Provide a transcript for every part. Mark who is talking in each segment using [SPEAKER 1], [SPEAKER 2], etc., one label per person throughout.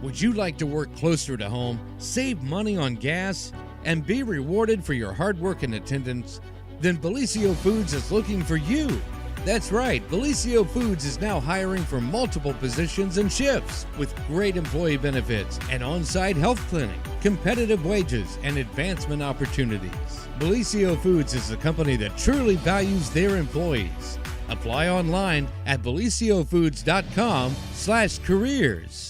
[SPEAKER 1] Would you like to work closer to home, save money on gas, and be rewarded for your hard work and attendance? Then Bellisio Foods is looking for you. That's right, Bellisio Foods is now hiring for multiple positions and shifts with great employee benefits, an on-site health clinic, competitive wages, and advancement opportunities. Bellisio Foods is a company that truly values their employees. Apply online at BellisioFoods.com/careers.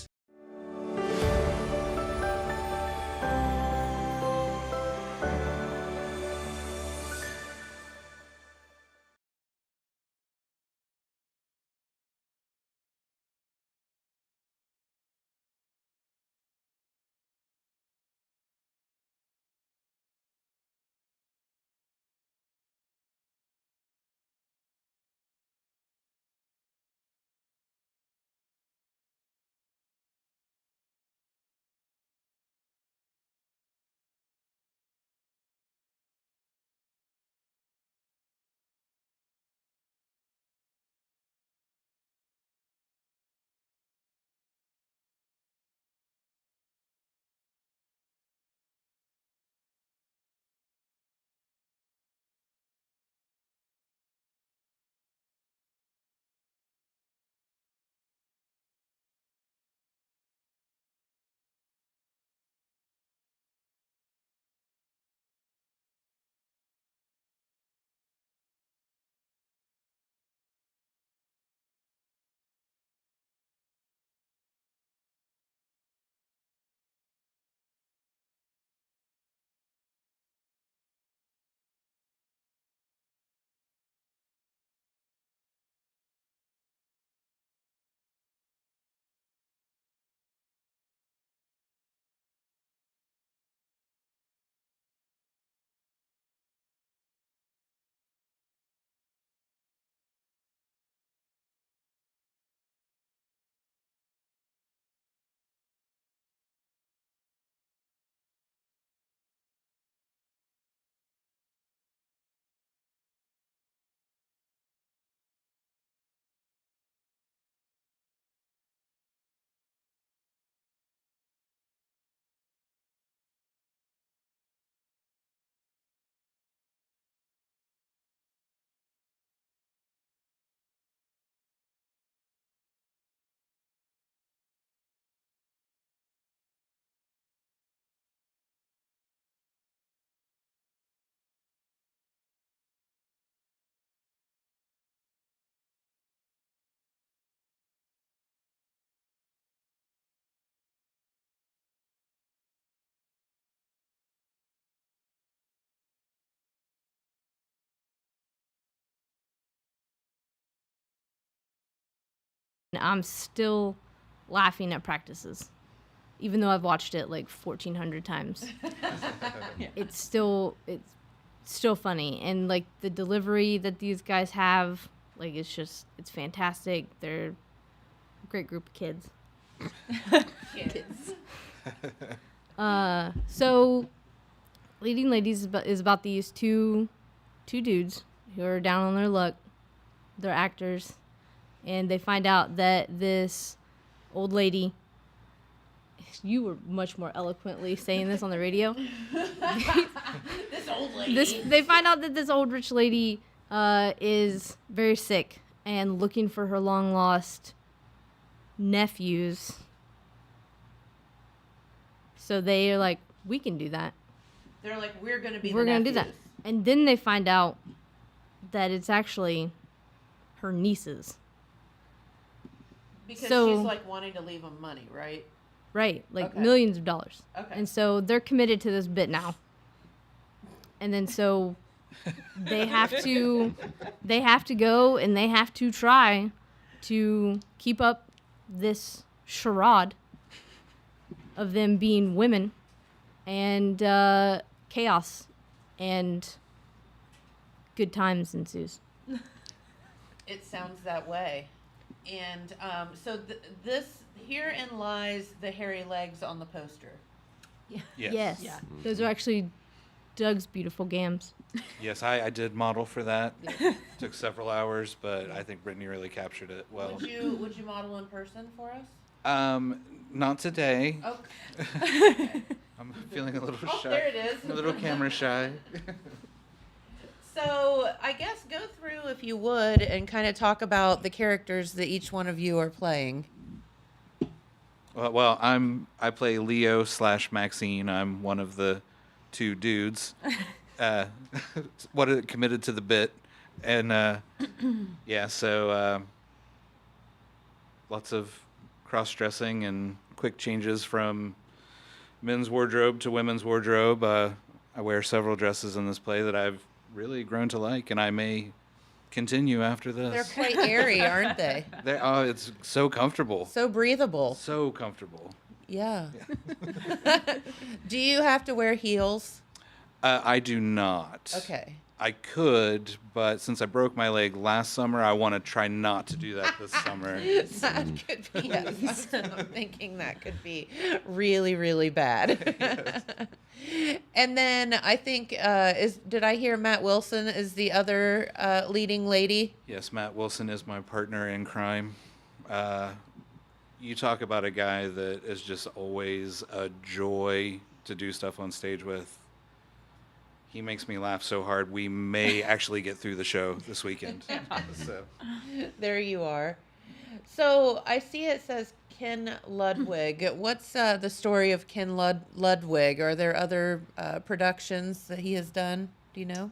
[SPEAKER 2] I'm still laughing at practices, even though I've watched it like 1,400 times.
[SPEAKER 3] Yeah.
[SPEAKER 2] It's still funny, and like the delivery that these guys have, like it's fantastic. They're a great group of kids.
[SPEAKER 3] Kids.
[SPEAKER 2] So Leading Ladies is about these two dudes who are down on their luck. They're actors, and they find out that this old lady, you were much more eloquently saying this on the radio.
[SPEAKER 3] This old lady.
[SPEAKER 2] They find out that this old rich lady is very sick and looking for her long lost nephews. So they are like, we can do that.
[SPEAKER 3] They're like, we're going to be
[SPEAKER 2] We're
[SPEAKER 3] the
[SPEAKER 2] going to do that.
[SPEAKER 3] nephews.
[SPEAKER 2] And then they find out that it's actually her nieces.
[SPEAKER 3] Because
[SPEAKER 2] So-
[SPEAKER 3] she's like wanting to leave them money, right?
[SPEAKER 2] Right, like
[SPEAKER 3] Okay.
[SPEAKER 2] millions of dollars.
[SPEAKER 3] Okay.
[SPEAKER 2] And so they're committed to this bit now. And then so they have to go and they have to try to keep up this charade of them being women, and chaos and good times ensues.
[SPEAKER 3] It sounds that way. And so herein lies the hairy legs on the poster.
[SPEAKER 4] Yes.
[SPEAKER 2] Yes. Those are actually Doug's beautiful gams.
[SPEAKER 4] Yes, I did model for that. Took several hours, but I think Brittany really captured it well.
[SPEAKER 3] Would you model in person for us?
[SPEAKER 4] Not today.
[SPEAKER 3] Oh,
[SPEAKER 4] I'm feeling a little shy.
[SPEAKER 3] there it is.
[SPEAKER 4] A little camera shy.
[SPEAKER 3] So I guess go through, if you would, and kind of talk about the characters that each one of you are playing.
[SPEAKER 4] Well, I play Leo / Maxine. I'm one of the two dudes. Committed to the bit, and yeah. So lots of cross-dressing and quick changes from men's wardrobe to women's wardrobe. I wear several dresses in this play that I've really grown to like, and I may continue after
[SPEAKER 3] They're
[SPEAKER 4] this.
[SPEAKER 3] quite airy, aren't they?
[SPEAKER 4] It's so comfortable.
[SPEAKER 3] So breathable.
[SPEAKER 4] So comfortable.
[SPEAKER 3] Yeah. Do you have to wear heels?
[SPEAKER 4] I do not.
[SPEAKER 3] Okay.
[SPEAKER 4] I could, but since I broke my leg last summer, I want to try not to do that this summer.
[SPEAKER 3] That could be, yes. I'm thinking that could be really, really bad. And then I think, did I hear Matt Wilson is the other leading lady?
[SPEAKER 4] Yes, Matt Wilson is my partner in crime. You talk about a guy that is just always a joy to do stuff on stage with. He makes me laugh so hard, we may actually get through the show this weekend. So.
[SPEAKER 3] There you are. So I see it says Ken Ludwig. What's the story of Ken Ludwig? Are there other productions that he has done? Do you know?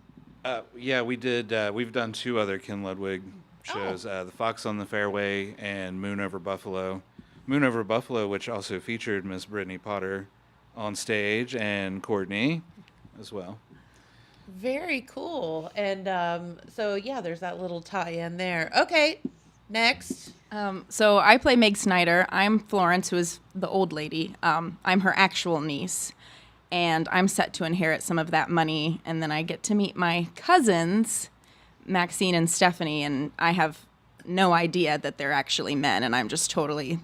[SPEAKER 4] Yeah, we did. We've done 2 other Ken Ludwig shows, The Fox on the Fairway and Moon Over Buffalo. Moon Over Buffalo, which also featured Miss Brittany Potter on stage and Courtney as well.
[SPEAKER 3] Very cool. And so, yeah, there's that little tie-in there. Okay, next.
[SPEAKER 5] So I play Meg Snyder. I'm Florence, who is the old lady. I'm her actual niece, and I'm set to inherit some of that money. And then I get to meet my cousins, Maxine and Stephanie, and I have no idea that they're actually men, and I'm just totally,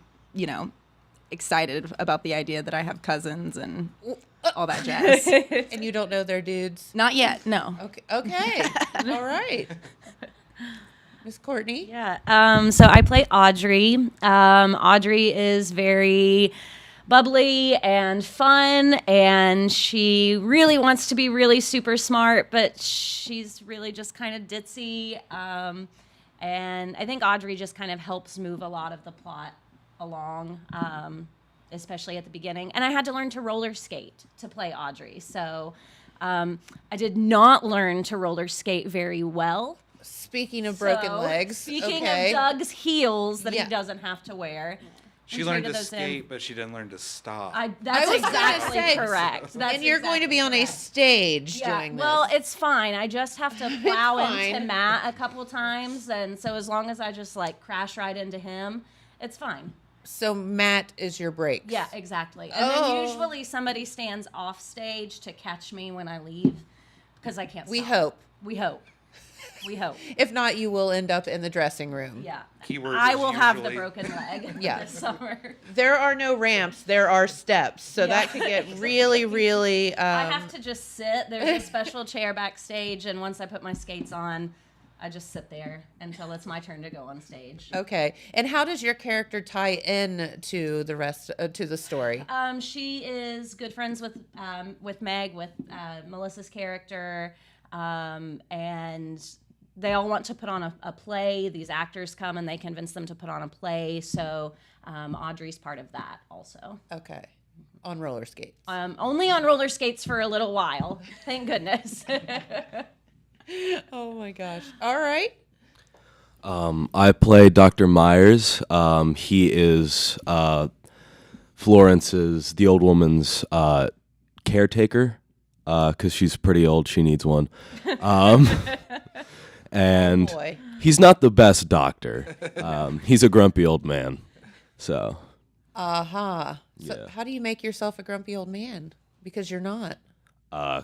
[SPEAKER 5] excited about the idea that I have cousins and all that jazz.
[SPEAKER 3] And you don't know they're dudes?
[SPEAKER 5] Not yet, no.
[SPEAKER 3] Okay. All right. Miss Courtney?
[SPEAKER 6] Yeah. So I play Audrey. Audrey is very bubbly and fun, and she really wants to be really super smart, but she's really just kind of ditzy. And I think Audrey just kind of helps move a lot of the plot along, especially at the beginning. And I had to learn to roller skate to play Audrey. So I did not learn to roller skate very well.
[SPEAKER 3] Speaking of broken
[SPEAKER 6] So,
[SPEAKER 3] legs.
[SPEAKER 6] Speaking
[SPEAKER 3] okay.
[SPEAKER 6] of Doug's heels that
[SPEAKER 3] Yeah.
[SPEAKER 6] he doesn't have to wear.
[SPEAKER 4] She
[SPEAKER 6] I'm
[SPEAKER 4] learned
[SPEAKER 6] sure
[SPEAKER 4] to
[SPEAKER 6] those in.
[SPEAKER 4] skate, but she didn't learn to stop.
[SPEAKER 6] That's
[SPEAKER 3] was gonna
[SPEAKER 6] exactly
[SPEAKER 3] say,
[SPEAKER 6] correct. That's
[SPEAKER 3] And you're going to be on
[SPEAKER 6] exactly
[SPEAKER 3] a
[SPEAKER 6] correct.
[SPEAKER 3] stage
[SPEAKER 6] Yeah,
[SPEAKER 3] doing this.
[SPEAKER 6] well, it's fine. I just have to plow
[SPEAKER 3] fine.
[SPEAKER 6] into Matt a couple times, and so as long as I just crash right into him, it's fine.
[SPEAKER 3] So Matt is your brakes.
[SPEAKER 6] Yeah, exactly. And
[SPEAKER 3] Oh.
[SPEAKER 6] then usually somebody stands off stage to catch me when I leave because I can't.
[SPEAKER 3] We
[SPEAKER 6] stop.
[SPEAKER 3] hope.
[SPEAKER 6] We hope. We hope.
[SPEAKER 3] If not, you will end up in the dressing room.
[SPEAKER 6] Yeah.
[SPEAKER 4] Keyword
[SPEAKER 6] I
[SPEAKER 4] is
[SPEAKER 6] will have the
[SPEAKER 4] usually-
[SPEAKER 6] broken leg
[SPEAKER 3] Yeah.
[SPEAKER 6] this summer.
[SPEAKER 3] There are no ramps. There are steps. So
[SPEAKER 6] Yeah.
[SPEAKER 3] that could get really, really.
[SPEAKER 6] I have to just sit. There's a special chair backstage, and once I put my skates on, I just sit there until it's my turn to go on stage.
[SPEAKER 3] Okay. And how does your character tie in to the rest to the story?
[SPEAKER 6] She is good friends with Meg, with Melissa's character, and they all want to put on a play. These actors come and they convince them to put on a play. So Audrey's part of that also.
[SPEAKER 3] Okay. On roller skates.
[SPEAKER 6] Only on roller skates for a little while. Thank goodness.
[SPEAKER 3] Oh my gosh. All right.
[SPEAKER 7] I play Dr. Myers. He is Florence's, the old woman's caretaker, because she's pretty old. She needs one. And
[SPEAKER 3] Boy.
[SPEAKER 7] he's not the best doctor. He's a grumpy old man. So,
[SPEAKER 3] So
[SPEAKER 7] Yeah.
[SPEAKER 3] how do you make yourself a grumpy old man? Because you're not.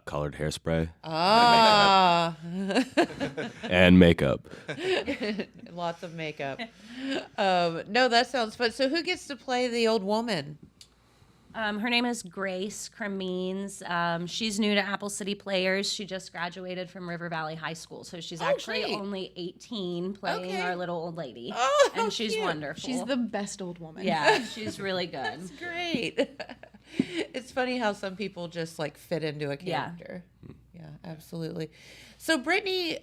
[SPEAKER 7] colored hairspray
[SPEAKER 3] Ah.
[SPEAKER 7] and makeup.
[SPEAKER 3] Lots of makeup. No, that sounds fun. So who gets to play the old woman?
[SPEAKER 6] Her name is Grace Cremines. She's new to Apple City Players. She just graduated from River Valley High School, so she's actually
[SPEAKER 3] great.
[SPEAKER 6] only 18, playing
[SPEAKER 3] Okay.
[SPEAKER 6] our little old lady.
[SPEAKER 3] Oh, how
[SPEAKER 6] and she's
[SPEAKER 3] cute.
[SPEAKER 6] wonderful.
[SPEAKER 5] She's the best old woman.
[SPEAKER 6] yeah, she's really good.
[SPEAKER 3] Great. It's funny how some people just like fit into a
[SPEAKER 6] Yeah.
[SPEAKER 3] character. Yeah, absolutely. So Brittany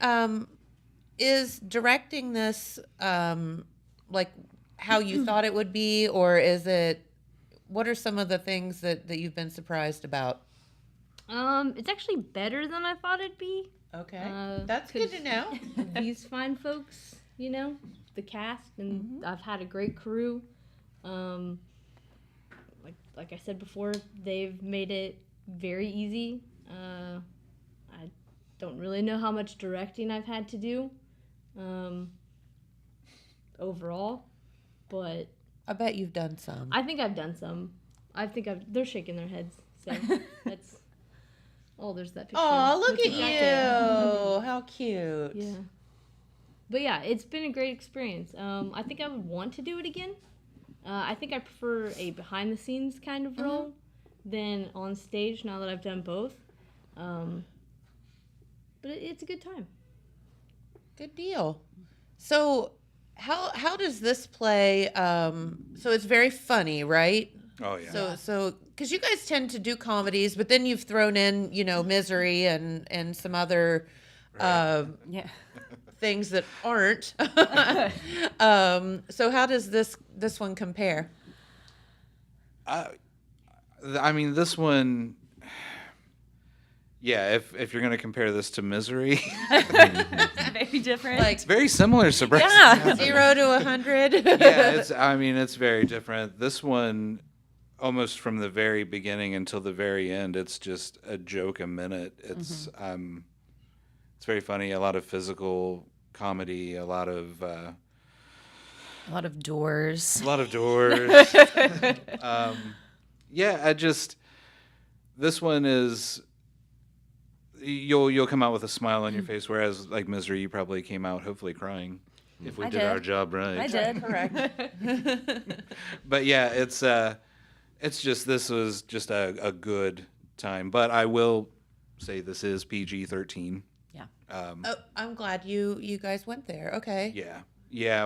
[SPEAKER 3] is directing this like how you thought it would be, or is it? What are some of the things that you've been surprised about?
[SPEAKER 2] It's actually better than I thought it'd be.
[SPEAKER 3] Okay, that's good to know.
[SPEAKER 2] These fine folks, you know, the cast, and I've had a great crew. Like I said before, they've made it very easy. I don't really know how much directing I've had to do overall, but
[SPEAKER 3] I bet you've done some.
[SPEAKER 2] I think I've done some. They're shaking their heads. So that's. Oh, there's that picture.
[SPEAKER 3] Oh, look
[SPEAKER 2] with
[SPEAKER 3] at
[SPEAKER 2] the
[SPEAKER 3] you!
[SPEAKER 2] jacket.
[SPEAKER 3] How cute.
[SPEAKER 2] Yeah. But yeah, it's been a great experience. I think I would want to do it again. I think I prefer a behind the scenes kind of role than on stage now that I've done both. But it's a good time.
[SPEAKER 3] Good deal. So, how does this play? So it's very funny, right?
[SPEAKER 4] Oh yeah.
[SPEAKER 3] So because you guys tend to do comedies, but then you've thrown in, Misery and some other
[SPEAKER 5] Yeah.
[SPEAKER 3] things that aren't. So how does this one compare?
[SPEAKER 4] I mean, this one. Yeah, if you're gonna compare this to Misery,
[SPEAKER 6] Very different.
[SPEAKER 3] Like
[SPEAKER 4] very similar. Surprise.
[SPEAKER 6] yeah.
[SPEAKER 3] 0 to 100?
[SPEAKER 4] Yeah, it's very different. This one, almost from the very beginning until the very end, it's just a joke a minute. It's very funny. A lot of physical comedy. A lot of
[SPEAKER 6] doors.
[SPEAKER 4] doors. Yeah, this one is. You'll come out with a smile on your face, whereas like Misery, you probably came out hopefully crying. If we
[SPEAKER 6] I
[SPEAKER 4] did our
[SPEAKER 6] did.
[SPEAKER 4] job right.
[SPEAKER 6] I did.
[SPEAKER 3] Correct.
[SPEAKER 4] But yeah, it's just this was just a good time. But I will say this is PG-13.
[SPEAKER 6] Yeah.
[SPEAKER 3] Oh, I'm glad you guys went there. Okay.
[SPEAKER 4] Yeah.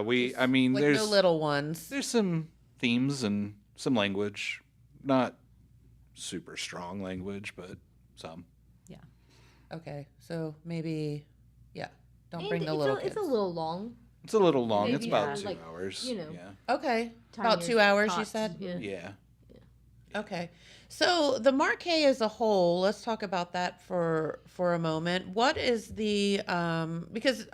[SPEAKER 4] I mean,
[SPEAKER 3] Like
[SPEAKER 4] there's
[SPEAKER 3] no little ones.
[SPEAKER 4] there's some themes and some language, not super strong language, but some.
[SPEAKER 3] Okay. So maybe, yeah. Don't
[SPEAKER 2] And
[SPEAKER 3] bring the little kids.
[SPEAKER 2] It's a little long.
[SPEAKER 4] It's a little long. It's
[SPEAKER 2] Maybe,
[SPEAKER 4] about
[SPEAKER 2] yeah,
[SPEAKER 4] 2
[SPEAKER 2] like,
[SPEAKER 4] hours.
[SPEAKER 2] you know.
[SPEAKER 4] Yeah.
[SPEAKER 3] Okay. About 2 hours, you
[SPEAKER 2] Tots,
[SPEAKER 3] said?
[SPEAKER 2] Yeah.
[SPEAKER 4] Yeah.
[SPEAKER 3] Okay. So the Marquee as a whole, let's talk about that for a moment. What is the because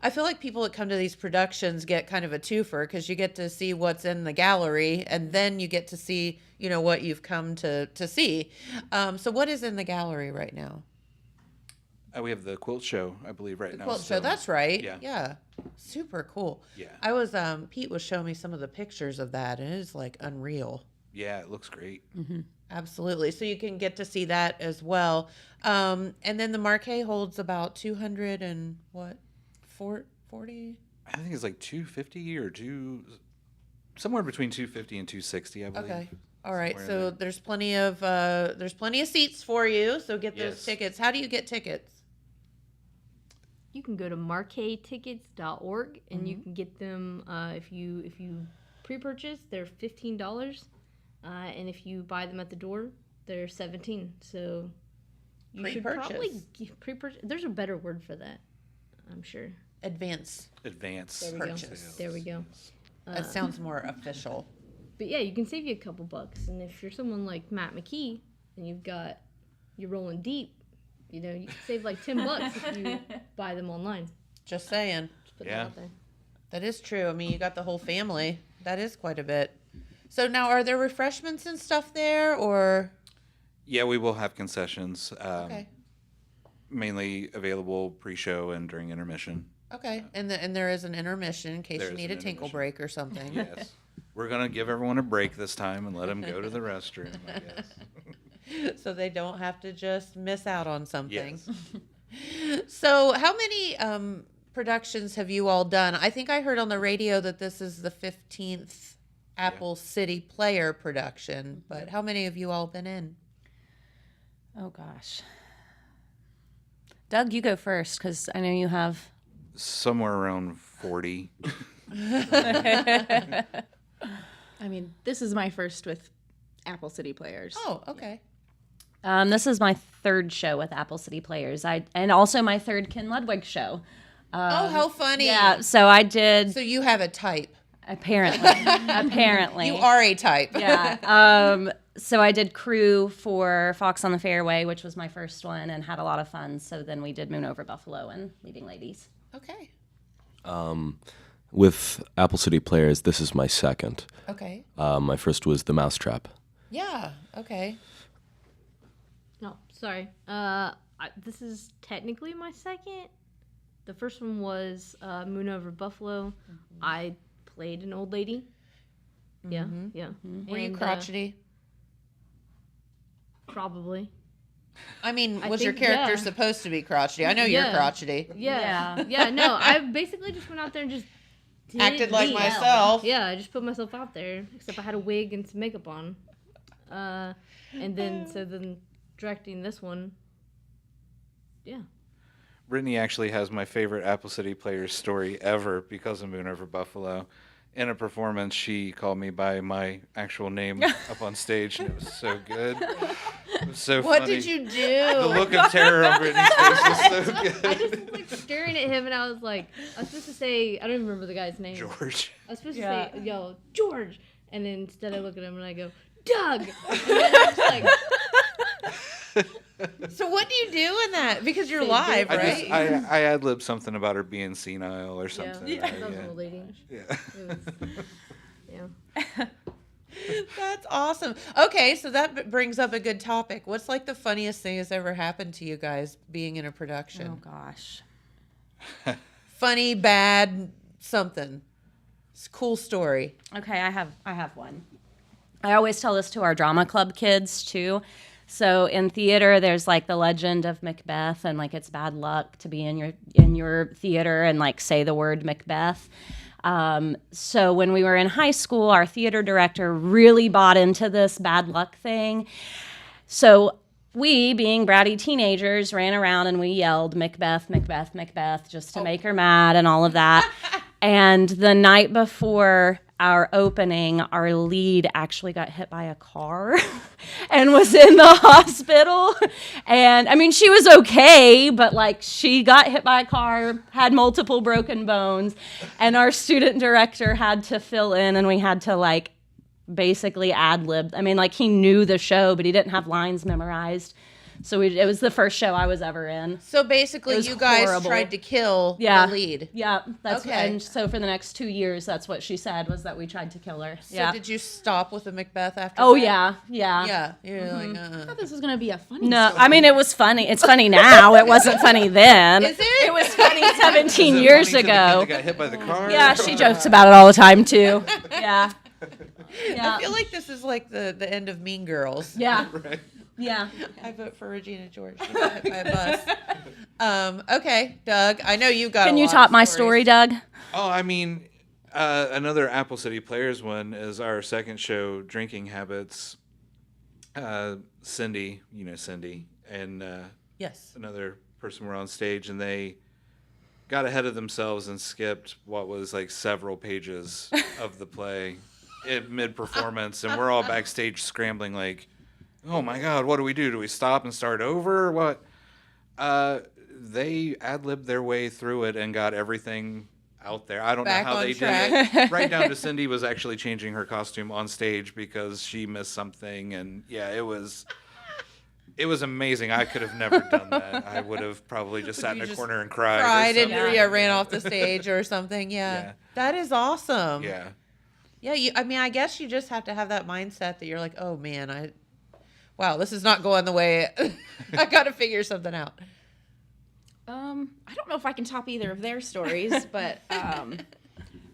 [SPEAKER 3] I feel like people that come to these productions get kind of a twofer because you get to see what's in the gallery and then you get to see, what you've come to see. So what is in the gallery right now?
[SPEAKER 4] We have the quilt show, I believe, right now.
[SPEAKER 3] Quilt show,
[SPEAKER 4] so-
[SPEAKER 3] that's right.
[SPEAKER 4] Yeah.
[SPEAKER 3] Yeah. Super cool.
[SPEAKER 4] Yeah.
[SPEAKER 3] I was Pete was showing me some of the pictures of that and it is like unreal.
[SPEAKER 4] Yeah, it looks great.
[SPEAKER 3] Absolutely. So you can get to see that as well. And then the Marquee holds about 200 and what? 40?
[SPEAKER 4] I think it's like 250 or somewhere between 250 and 260, I believe.
[SPEAKER 3] Okay. All right.
[SPEAKER 4] Somewhere in
[SPEAKER 3] So
[SPEAKER 4] there.
[SPEAKER 3] there's plenty of seats for you. So get those
[SPEAKER 4] Yes.
[SPEAKER 3] tickets. How do you get tickets?
[SPEAKER 2] You can go to marquetickets.org and you can get them if you pre-purchase, they're $15, and if you buy them at the door, they're $17. So you should probably
[SPEAKER 3] Pre-purchase.
[SPEAKER 2] pre-purchase. There's a better word for that, I'm sure.
[SPEAKER 3] Advance.
[SPEAKER 4] Advance.
[SPEAKER 2] There we go.
[SPEAKER 3] Purchase.
[SPEAKER 2] There we go.
[SPEAKER 3] That sounds more official.
[SPEAKER 2] But yeah, you can save you a couple bucks, and if you're someone like Matt McKee and you're rolling deep, you can save like $10 if you buy them online.
[SPEAKER 3] Just saying.
[SPEAKER 2] Just put
[SPEAKER 4] Yeah.
[SPEAKER 2] that out there.
[SPEAKER 3] That is true. I mean, you got the whole family. That is quite a bit. So now, are there refreshments and stuff there, or?
[SPEAKER 4] Yeah, we will have concessions.
[SPEAKER 3] Okay.
[SPEAKER 4] Mainly available pre-show and during intermission.
[SPEAKER 3] Okay. And there is an intermission in case
[SPEAKER 4] There
[SPEAKER 3] you
[SPEAKER 4] is
[SPEAKER 3] need a
[SPEAKER 4] an
[SPEAKER 3] tinkle
[SPEAKER 4] intermission.
[SPEAKER 3] break or something.
[SPEAKER 4] Yes. We're going to give everyone a break this time and let them go to the restroom, I guess.
[SPEAKER 3] So they don't have to just miss out on something.
[SPEAKER 4] Yes.
[SPEAKER 3] So how many productions have you all done? I think I heard on the radio that this is the 15th Apple City Player production, but how many of you all been in?
[SPEAKER 6] Oh gosh. Doug, you go first because I know you have.
[SPEAKER 4] Somewhere around 40.
[SPEAKER 5] I mean, this is my first with Apple City Players.
[SPEAKER 3] Oh, okay.
[SPEAKER 6] This is my third show with Apple City Players. And also my third Ken Ludwig show.
[SPEAKER 3] Oh, how funny.
[SPEAKER 6] Yeah, so I did
[SPEAKER 3] So you have a type.
[SPEAKER 6] apparently.
[SPEAKER 3] You are a type.
[SPEAKER 6] Yeah. So I did crew for Fox on the Fairway, which was my first one, and had a lot of fun. So then we did Moon Over Buffalo and Leading Ladies.
[SPEAKER 3] Okay.
[SPEAKER 7] With Apple City Players, this is my second.
[SPEAKER 3] Okay.
[SPEAKER 7] My first was The Mousetrap.
[SPEAKER 3] Yeah. Okay.
[SPEAKER 2] No, sorry. This is technically my second. The first one was Moon Over Buffalo. I played an old lady. Yeah, yeah.
[SPEAKER 3] Were you
[SPEAKER 2] And,
[SPEAKER 3] crotchety?
[SPEAKER 2] probably.
[SPEAKER 3] I mean,
[SPEAKER 2] I
[SPEAKER 3] was your
[SPEAKER 2] think,
[SPEAKER 3] character
[SPEAKER 2] yeah.
[SPEAKER 3] supposed to be crotchety? I know you're
[SPEAKER 2] Yeah.
[SPEAKER 3] crotchety.
[SPEAKER 2] Yeah. Yeah, no, I basically just went out there and just did
[SPEAKER 3] Acted like
[SPEAKER 2] me.
[SPEAKER 3] myself.
[SPEAKER 2] Yeah, I just put myself out there, except I had a wig and some makeup on. And then directing this one, yeah.
[SPEAKER 4] Brittany actually has my favorite Apple City Players story ever because of Moon Over Buffalo. In a performance, she called me by my actual name up on stage, and it was so good. It was so
[SPEAKER 3] What
[SPEAKER 4] funny.
[SPEAKER 3] did you
[SPEAKER 4] The
[SPEAKER 3] do?
[SPEAKER 4] look of terror on Brittany's face was so
[SPEAKER 2] I
[SPEAKER 4] good.
[SPEAKER 2] just was like staring at him, and I was like, I was supposed to say, I don't even remember the guy's name.
[SPEAKER 4] George.
[SPEAKER 2] I was supposed
[SPEAKER 5] Yeah.
[SPEAKER 2] to say, yo, George. And then instead I look at him and I go, Doug. And then I'm just like,
[SPEAKER 3] So what do you do in that? Because you're
[SPEAKER 2] Say
[SPEAKER 3] live,
[SPEAKER 2] Dick.
[SPEAKER 3] right?
[SPEAKER 4] I ad-libbed something about her being senile or something.
[SPEAKER 2] yeah, that was an old lady.
[SPEAKER 4] Yeah.
[SPEAKER 2] It was, yeah.
[SPEAKER 3] That's awesome. Okay, so that brings up a good topic. What's like the funniest thing that's ever happened to you guys being in a
[SPEAKER 5] Oh
[SPEAKER 3] production?
[SPEAKER 5] gosh.
[SPEAKER 3] Funny, bad, something. It's a cool story.
[SPEAKER 6] Okay, I have one. I always tell this to our drama club kids too. So in theater, there's like the legend of Macbeth, and like it's bad luck to be in your theater and like say the word Macbeth. So when we were in high school, our theater director really bought into this bad luck thing. So we, being bratty teenagers, ran around and we yelled Macbeth, Macbeth, Macbeth, just to make her mad and all of that. And the night before our opening, our lead actually got hit by a car and was in the hospital. And I mean, she was okay, but like she got hit by a car, had multiple broken bones, and our student director had to fill in, and we had to like basically ad-lib. I mean, like he knew the show, but he didn't have lines memorized. So it was the first show I was ever in.
[SPEAKER 3] So basically,
[SPEAKER 6] It was
[SPEAKER 3] you guys
[SPEAKER 6] horrible.
[SPEAKER 3] tried to kill
[SPEAKER 6] Yeah.
[SPEAKER 3] the lead.
[SPEAKER 6] Yeah, that's
[SPEAKER 3] Okay.
[SPEAKER 6] and so for the next 2 years, that's what she said was that we tried to kill her.
[SPEAKER 3] So
[SPEAKER 6] Yeah.
[SPEAKER 3] did you stop with the Macbeth after
[SPEAKER 6] Oh
[SPEAKER 3] that?
[SPEAKER 6] yeah.
[SPEAKER 3] Yeah. You're
[SPEAKER 6] Mm-hmm.
[SPEAKER 3] like,
[SPEAKER 5] I thought this was gonna be a funny
[SPEAKER 6] No,
[SPEAKER 5] story.
[SPEAKER 6] I mean it was funny. It's funny now. It wasn't funny then.
[SPEAKER 3] Is it?
[SPEAKER 6] It was funny 17
[SPEAKER 4] Is it
[SPEAKER 6] years
[SPEAKER 4] funny to the kid
[SPEAKER 6] ago.
[SPEAKER 4] that got hit by the car?
[SPEAKER 6] Yeah, she jokes about it all the time too. Yeah.
[SPEAKER 3] I
[SPEAKER 6] Yeah.
[SPEAKER 3] feel like this is like the end of Mean Girls.
[SPEAKER 6] Yeah.
[SPEAKER 4] Right.
[SPEAKER 6] Yeah.
[SPEAKER 3] I vote for Regina George. She got hit by a bus. Okay, Doug. I know you got.
[SPEAKER 6] Can
[SPEAKER 3] a
[SPEAKER 6] you
[SPEAKER 3] lot
[SPEAKER 6] top
[SPEAKER 3] of
[SPEAKER 6] my
[SPEAKER 3] stories.
[SPEAKER 6] story, Doug?
[SPEAKER 4] Oh, I mean, another Apple City Players one is our second show, Drinking Habits. Cindy, you know Cindy, and
[SPEAKER 3] Yes.
[SPEAKER 4] another person were on stage, and they got ahead of themselves and skipped what was like several pages of the play in mid-performance, and we're all backstage scrambling like, oh my god, what do we do? Do we stop and start over? What? They ad-libbed their way through it and got everything out there. I don't
[SPEAKER 3] Back
[SPEAKER 4] know how
[SPEAKER 3] on
[SPEAKER 4] they
[SPEAKER 3] track.
[SPEAKER 4] did it. Right down to Cindy was actually changing her costume on stage because she missed something, and yeah, it was amazing. I could have never done that. I would have probably just sat in
[SPEAKER 3] you
[SPEAKER 4] a
[SPEAKER 3] just
[SPEAKER 4] corner and cried. or
[SPEAKER 3] Cried and
[SPEAKER 4] something.
[SPEAKER 3] ran off the stage or something. Yeah.
[SPEAKER 4] Yeah.
[SPEAKER 3] That is awesome.
[SPEAKER 4] Yeah.
[SPEAKER 3] Yeah. I mean, I guess you just have to have that mindset that you're like, oh man, wow, this is not going the way. I got to figure something out.
[SPEAKER 5] I don't know if I can top either of their stories, but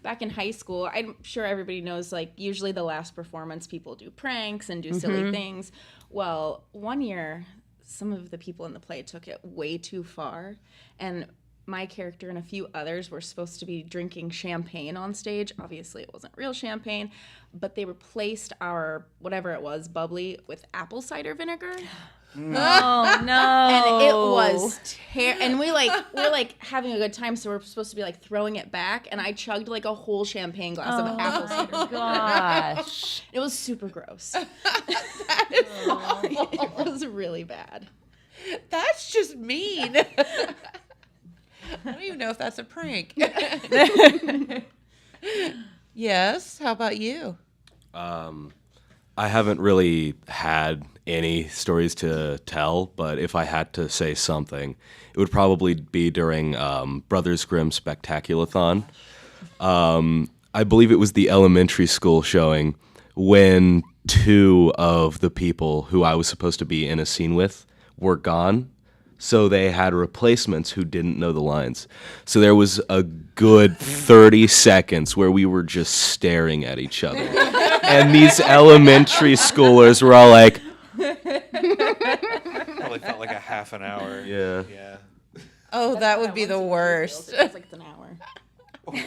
[SPEAKER 5] back in high school, I'm sure everybody knows, like, usually the last performance, people do pranks and do silly things. Well, one year, some of the people in the play took it way too far. And my character and a few others were supposed to be drinking champagne on stage. Obviously, it wasn't real champagne, but they replaced our whatever it was, bubbly, with apple cider vinegar.
[SPEAKER 6] Oh no!
[SPEAKER 5] And it was and we're like having a good time, so we're supposed to be like throwing it back, and I chugged like a whole champagne glass of apple cider.
[SPEAKER 6] Oh gosh.
[SPEAKER 5] It was super gross.
[SPEAKER 3] That is awful.
[SPEAKER 5] It was really bad.
[SPEAKER 3] That's just mean. I don't even know if that's a prank. Yes. How about you?
[SPEAKER 7] I haven't really had any stories to tell, but if I had to say something, it would probably be during Brothers Grimm Spectaculathon. I believe it was the elementary school showing when 2 of the people who I was supposed to be in a scene with were gone. So they had replacements who didn't know the lines. So there was a good 30 seconds where we were just staring at each other. And these elementary schoolers were all like,
[SPEAKER 4] Probably felt like a half an hour.
[SPEAKER 7] yeah.
[SPEAKER 4] Yeah.
[SPEAKER 3] Oh, that would be the worst.
[SPEAKER 5] It's like it's an hour. Not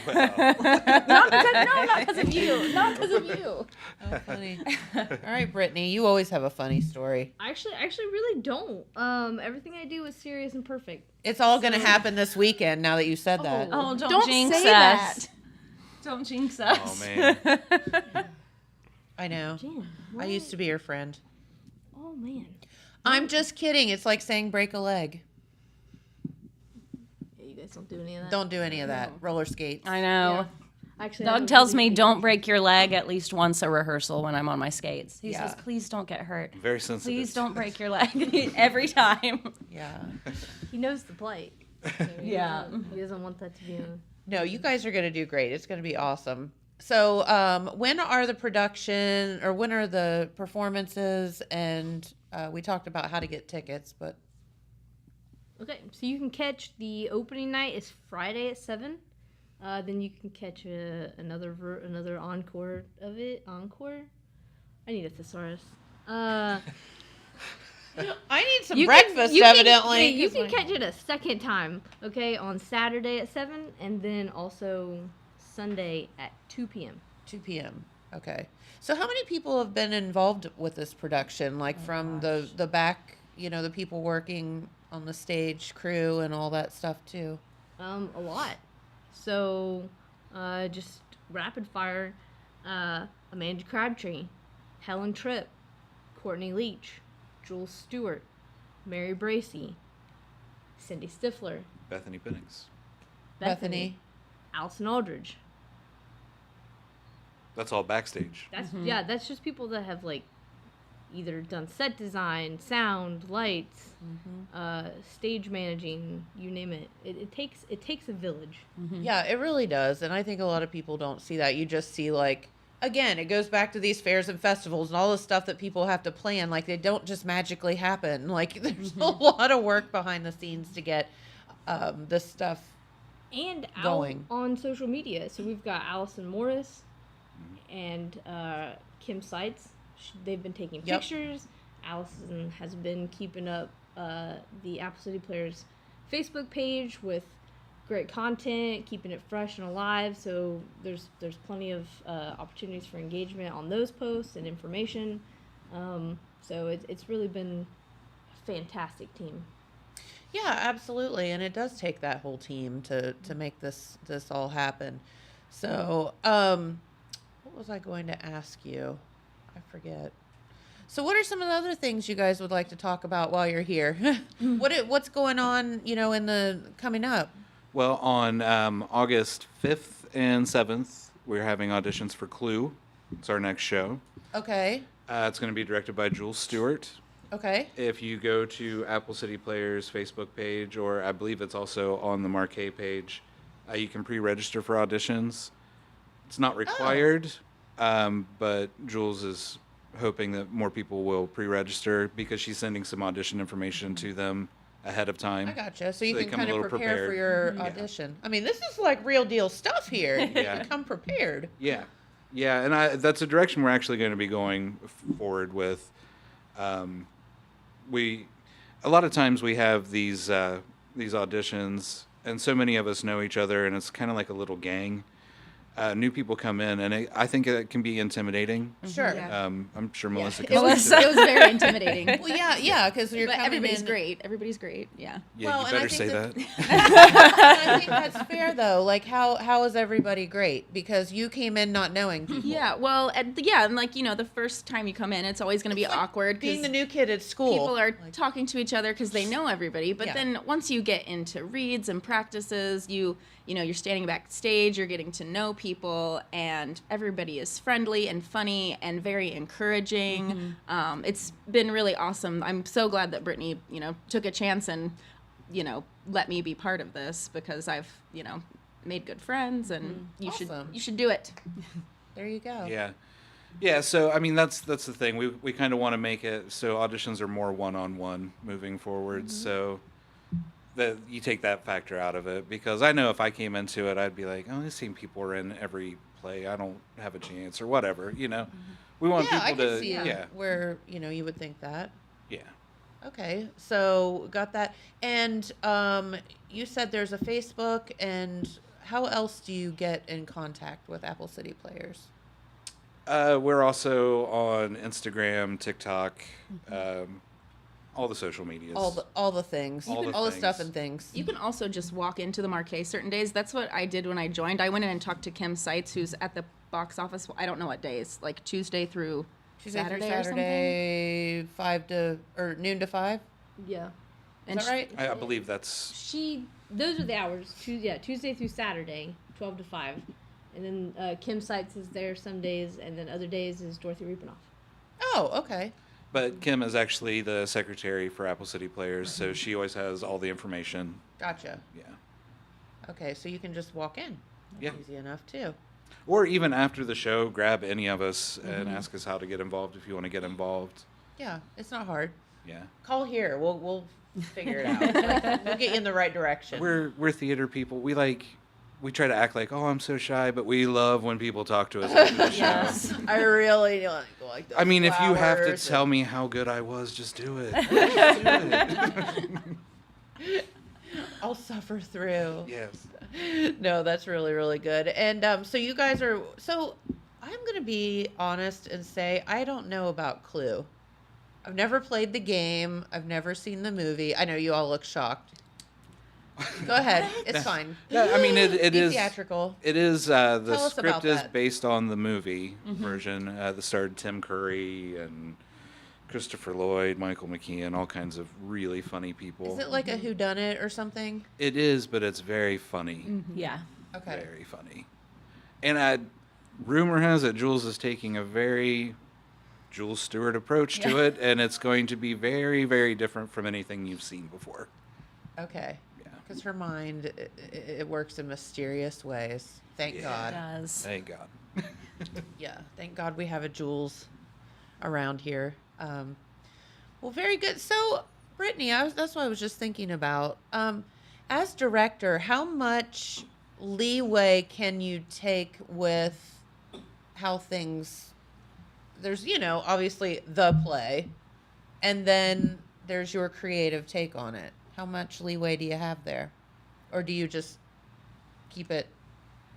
[SPEAKER 5] because of you. Not because of you.
[SPEAKER 3] Oh, funny. All right, Brittany, you always have a funny story.
[SPEAKER 2] I actually really don't. Everything I do is serious and perfect.
[SPEAKER 3] It's all going to happen this weekend now that you said that.
[SPEAKER 6] Oh, don't
[SPEAKER 5] Don't
[SPEAKER 6] jinx
[SPEAKER 5] say
[SPEAKER 6] us.
[SPEAKER 5] that.
[SPEAKER 6] Don't jinx
[SPEAKER 4] Oh
[SPEAKER 6] us.
[SPEAKER 4] man.
[SPEAKER 3] I know.
[SPEAKER 2] Jen,
[SPEAKER 3] I used to be your friend.
[SPEAKER 2] Oh man.
[SPEAKER 3] I'm just kidding. It's like saying break a leg.
[SPEAKER 2] Yeah, you guys don't do any of that.
[SPEAKER 3] Don't do any of that. Roller skates.
[SPEAKER 6] I know.
[SPEAKER 2] Actually, I have
[SPEAKER 6] Doug
[SPEAKER 2] a
[SPEAKER 6] tells
[SPEAKER 2] really
[SPEAKER 6] me
[SPEAKER 2] big-
[SPEAKER 6] don't break your leg at least once a rehearsal when I'm on my skates. He
[SPEAKER 3] Yeah.
[SPEAKER 6] says, please don't get hurt.
[SPEAKER 4] Very sensitive.
[SPEAKER 6] Please don't break your leg every time.
[SPEAKER 3] Yeah.
[SPEAKER 2] He knows the plight. So
[SPEAKER 6] Yeah.
[SPEAKER 2] He doesn't want that to be.
[SPEAKER 3] No, you guys are going to do great. It's going to be awesome. So, when are the production or when are the performances? And we talked about how to get tickets, but
[SPEAKER 2] Okay, so you can catch the opening night is Friday at 7. Then you can catch another encore of it. Encore? I need a thesaurus.
[SPEAKER 3] I need some
[SPEAKER 2] You
[SPEAKER 3] breakfast,
[SPEAKER 2] can,
[SPEAKER 3] evidently.
[SPEAKER 2] you can catch it a second time, okay, on Saturday at 7, and then also Sunday at 2 p.m.
[SPEAKER 3] 2 p.m. Okay. So how many people have been involved with this production? Like from the back, the people working on the stage, crew, and all that stuff too.
[SPEAKER 2] A lot. So, just rapid fire. Amanda Crabtree, Helen Tripp, Courtney Leach, Jules Stewart, Mary Bracey, Cindy Stifler,
[SPEAKER 4] Bethany Pennings.
[SPEAKER 3] Bethany.
[SPEAKER 2] Allison Aldridge.
[SPEAKER 4] That's all backstage.
[SPEAKER 2] That's that's just people that have like either done set design, sound, lights, stage managing, you name it. It takes a village.
[SPEAKER 3] Yeah, it really does. And I think a lot of people don't see that. You just see like, again, it goes back to these fairs and festivals and all the stuff that people have to plan. Like they don't just magically happen. Like there's a lot of work behind the scenes to get this stuff.
[SPEAKER 2] And out
[SPEAKER 3] Going.
[SPEAKER 2] on social media. So we've got Allison Morris and Kim Seitz. They've been taking
[SPEAKER 3] Yep.
[SPEAKER 2] pictures. Allison has been keeping up the Apple City Players Facebook page with great content, keeping it fresh and alive. So there's plenty of opportunities for engagement on those posts and information. So it's really been a fantastic team.
[SPEAKER 3] Yeah, absolutely. And it does take that whole team to make this all happen. So, what was I going to ask you? I forget. So what are some of the other things you guys would like to talk about while you're here? What's going on, in the coming up?
[SPEAKER 4] Well, on August 5th and 7th, we're having auditions for Clue. It's our next show.
[SPEAKER 3] Okay.
[SPEAKER 4] It's going to be directed by Jules Stewart.
[SPEAKER 3] Okay.
[SPEAKER 4] If you go to Apple City Players Facebook page, or I believe it's also on the Marquee page, you can pre-register for auditions. It's not required, but Jules is hoping that more people will pre-register because she's sending some audition information to them ahead of time.
[SPEAKER 3] I gotcha. So you
[SPEAKER 4] they
[SPEAKER 3] can
[SPEAKER 4] come a
[SPEAKER 3] kind of
[SPEAKER 4] little
[SPEAKER 3] prepare for
[SPEAKER 4] prepared.
[SPEAKER 3] your audition. I mean, this is like real deal stuff here.
[SPEAKER 4] Yeah.
[SPEAKER 3] You come prepared.
[SPEAKER 4] Yeah, and that's a direction we're actually going to be going forward with. A lot of times we have these auditions, and so many of us know each other, and it's kind of like a little gang. New people come in, and I think it can be intimidating.
[SPEAKER 3] Sure.
[SPEAKER 5] Yeah.
[SPEAKER 4] I'm sure Melissa
[SPEAKER 5] It
[SPEAKER 4] can
[SPEAKER 5] was,
[SPEAKER 4] speak to
[SPEAKER 5] it was very intimidating.
[SPEAKER 3] Well, yeah, because you're
[SPEAKER 5] But
[SPEAKER 3] coming
[SPEAKER 5] everybody's
[SPEAKER 3] in.
[SPEAKER 5] great. Everybody's great. Yeah.
[SPEAKER 4] Yeah,
[SPEAKER 3] Well,
[SPEAKER 4] you
[SPEAKER 3] and I
[SPEAKER 4] better
[SPEAKER 3] think
[SPEAKER 4] say
[SPEAKER 3] that-
[SPEAKER 4] that.
[SPEAKER 3] And I think that's fair though. Like, how is everybody great? Because you came in not knowing people.
[SPEAKER 5] Yeah. Well, and like the first time you come in, it's always going to be awkward.
[SPEAKER 3] Being
[SPEAKER 5] 'cause
[SPEAKER 3] the new kid at school.
[SPEAKER 5] people are talking to each other because they know everybody. But
[SPEAKER 3] Yeah.
[SPEAKER 5] then once you get into reads and practices, you're standing backstage, you're getting to know people, and everybody is friendly and funny and very encouraging. It's been really awesome. I'm so glad that Brittany, took a chance and, let me be part of this, because I've, made good friends, and
[SPEAKER 3] Awesome.
[SPEAKER 5] you should do it.
[SPEAKER 3] There you go.
[SPEAKER 4] Yeah. So I mean, that's the thing. We kind of want to make it so auditions are more one-on-one moving forward. So that you take that factor out of it, because I know if I came into it, I'd be like, oh, I've seen people are in every play. I don't have a chance or whatever. We want
[SPEAKER 3] Yeah, I
[SPEAKER 4] people
[SPEAKER 3] can
[SPEAKER 4] to.
[SPEAKER 3] see
[SPEAKER 4] Yeah.
[SPEAKER 3] where you would think that.
[SPEAKER 4] Yeah.
[SPEAKER 3] Okay, so got that. And you said there's a Facebook, and how else do you get in contact with Apple City Players?
[SPEAKER 4] We're also on Instagram, TikTok, all the social medias.
[SPEAKER 3] All the things,
[SPEAKER 4] All the
[SPEAKER 3] all the stuff
[SPEAKER 4] things.
[SPEAKER 3] and things.
[SPEAKER 5] You can also just walk into the Marquee certain days. That's what I did when I joined. I went in and talked to Kim Seitz, who's at the box office. I don't know what days, like Tuesday through
[SPEAKER 3] Tuesday through
[SPEAKER 5] Saturday or something.
[SPEAKER 3] Saturday, noon to 5.
[SPEAKER 2] Yeah.
[SPEAKER 3] Is
[SPEAKER 5] And
[SPEAKER 3] that right?
[SPEAKER 4] I believe that's.
[SPEAKER 2] Those are the hours. Tuesday through Saturday, 12 to 5. And then Kim Seitz is there some days, and then other days is Dorothy Riepenoff.
[SPEAKER 3] Oh, okay.
[SPEAKER 4] But Kim is actually the secretary for Apple City Players, so she always has all the information.
[SPEAKER 3] Gotcha.
[SPEAKER 4] Yeah.
[SPEAKER 3] Okay, so you can just walk in. That's
[SPEAKER 4] Yeah.
[SPEAKER 3] easy enough too.
[SPEAKER 4] Or even after the show, grab any of us and ask us how to get involved if you want to get involved.
[SPEAKER 3] Yeah, it's not hard.
[SPEAKER 4] Yeah.
[SPEAKER 3] Call here. We'll figure it out. Like, we'll get you in the right direction.
[SPEAKER 4] We're theater people. We try to act like, oh, I'm so shy, but we love when people talk to us after the show.
[SPEAKER 3] I really like
[SPEAKER 4] I mean, if you have to
[SPEAKER 3] flowers
[SPEAKER 4] tell me how good I was, just do it. Just do it.
[SPEAKER 3] I'll suffer through.
[SPEAKER 4] Yes.
[SPEAKER 3] No, that's really, really good. And so you guys are. So I'm gonna be honest and say I don't know about Clue. I've never played the game. I've never seen the movie. I know you all look shocked. Go ahead. It's fine.
[SPEAKER 4] Yeah, I mean, it
[SPEAKER 3] Be
[SPEAKER 4] is.
[SPEAKER 3] theatrical.
[SPEAKER 4] It is. The
[SPEAKER 3] Tell us about
[SPEAKER 4] script is
[SPEAKER 3] that.
[SPEAKER 4] based on the movie version. That starred Tim Curry and Christopher Lloyd, Michael McKean, all kinds of really funny people.
[SPEAKER 3] Is it like a whodunit or something?
[SPEAKER 4] It is, but it's very funny.
[SPEAKER 6] Yeah.
[SPEAKER 3] Okay.
[SPEAKER 4] Very funny. And rumor has it Jules is taking a very Jules Stewart approach to it, and it's going to be very, very different from anything you've seen before.
[SPEAKER 3] Okay.
[SPEAKER 4] Yeah.
[SPEAKER 3] Because her mind, it works in mysterious ways. Thank
[SPEAKER 4] Yeah.
[SPEAKER 3] God.
[SPEAKER 6] Does.
[SPEAKER 4] Thank God.
[SPEAKER 3] Yeah. Thank God we have a Jules around here. Well, very good. So, Brittany, that's what I was just thinking about. As director, how much leeway can you take with how things? There's, obviously the play, and then there's your creative take on it. How much leeway do you have there, or do you just keep it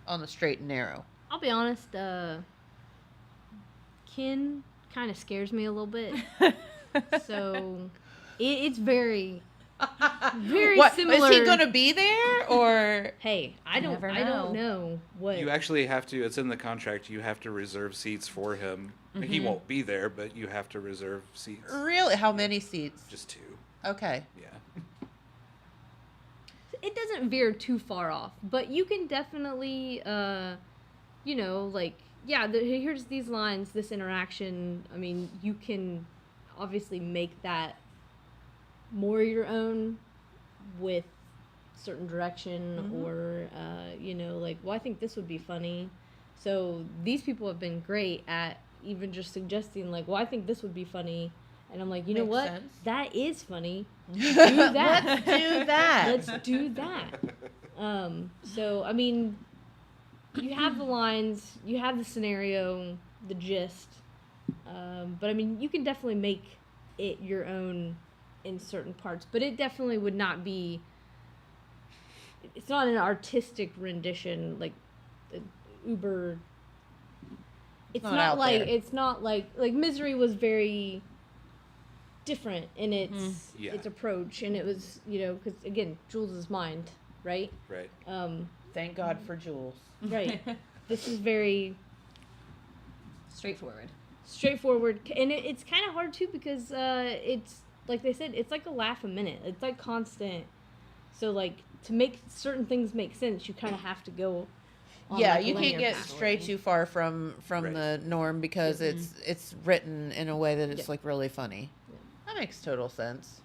[SPEAKER 3] on the straight and narrow?
[SPEAKER 2] I'll be honest, Ken kind of scares me a little bit. So it's very
[SPEAKER 3] What
[SPEAKER 2] similar.
[SPEAKER 3] is he gonna be there or?
[SPEAKER 2] Hey, I
[SPEAKER 6] never
[SPEAKER 2] don't know what.
[SPEAKER 4] You actually have to, it's in the contract, you have to reserve seats for him. He won't be there, but you have to reserve seats.
[SPEAKER 3] Really? How many seats?
[SPEAKER 4] Just 2.
[SPEAKER 3] Okay.
[SPEAKER 4] Yeah.
[SPEAKER 2] It doesn't veer too far off, but you can definitely, here's these lines, this interaction. I mean, you can obviously make that more your own with certain direction or, I think this would be funny. So these people have been great at even just suggesting, I think this would be funny. And I'm like, you know
[SPEAKER 3] Makes
[SPEAKER 2] what?
[SPEAKER 3] sense.
[SPEAKER 2] That is funny. Do that.
[SPEAKER 3] Let's do that.
[SPEAKER 2] Let's do that. So, I mean, you have the lines, you have the scenario, the gist. But, I mean, you can definitely make it your own in certain parts. But it definitely would not be it's not an artistic rendition like uber. It's
[SPEAKER 3] Not
[SPEAKER 2] not
[SPEAKER 3] out
[SPEAKER 2] like
[SPEAKER 3] there.
[SPEAKER 2] it's not like Misery was very different in
[SPEAKER 4] Yeah.
[SPEAKER 2] its approach, and it was because again Jules' mind, right?
[SPEAKER 4] Right.
[SPEAKER 3] Thank God for Jules.
[SPEAKER 2] Right. This is very
[SPEAKER 6] Straightforward.
[SPEAKER 2] straightforward, and it's kind of hard too because it's like they said, it's like a laugh a minute. It's like constant. So like to make certain things make sense, you kind of have to go. On
[SPEAKER 3] Yeah,
[SPEAKER 2] like a
[SPEAKER 3] you can't
[SPEAKER 2] linear
[SPEAKER 3] get
[SPEAKER 2] path.
[SPEAKER 3] stray too far from
[SPEAKER 4] Right.
[SPEAKER 3] the norm because it's written in a way that it's like really funny. That makes total sense.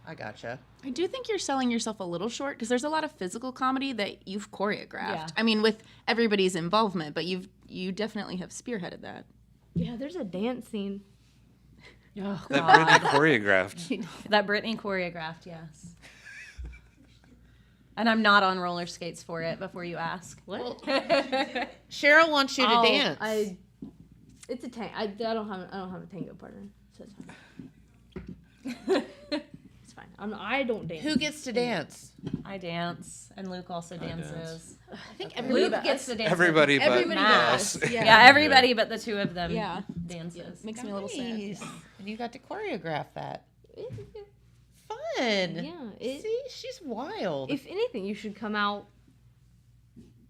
[SPEAKER 3] I gotcha.
[SPEAKER 5] I do think you're selling yourself a little short because there's a lot of physical comedy that you've choreographed.
[SPEAKER 6] Yeah.
[SPEAKER 5] I mean, with everybody's involvement, but you definitely have spearheaded that.
[SPEAKER 2] Yeah, there's a dance scene.
[SPEAKER 6] Oh,
[SPEAKER 4] That
[SPEAKER 6] God.
[SPEAKER 4] Britney choreographed.
[SPEAKER 6] That Britney choreographed, yes. And I'm not on roller skates for it, before you ask.
[SPEAKER 2] What?
[SPEAKER 3] Cheryl wants you to
[SPEAKER 2] Oh,
[SPEAKER 3] dance.
[SPEAKER 2] It's a tango. I don't have a tango partner, so it's fine. It's fine. I don't dance.
[SPEAKER 3] Who gets to dance?
[SPEAKER 6] I dance, and Luke also dances.
[SPEAKER 5] I think everybody
[SPEAKER 6] Luke gets to dance.
[SPEAKER 4] Everybody but
[SPEAKER 2] Everybody
[SPEAKER 4] us.
[SPEAKER 2] does.
[SPEAKER 6] Yeah, everybody but the two of them
[SPEAKER 5] Yeah.
[SPEAKER 6] dances.
[SPEAKER 5] makes me a little sad.
[SPEAKER 3] Nice. And you got to choreograph that.
[SPEAKER 2] Yeah,
[SPEAKER 3] Fun.
[SPEAKER 2] it-
[SPEAKER 3] See, she's wild.
[SPEAKER 2] if anything, you should come out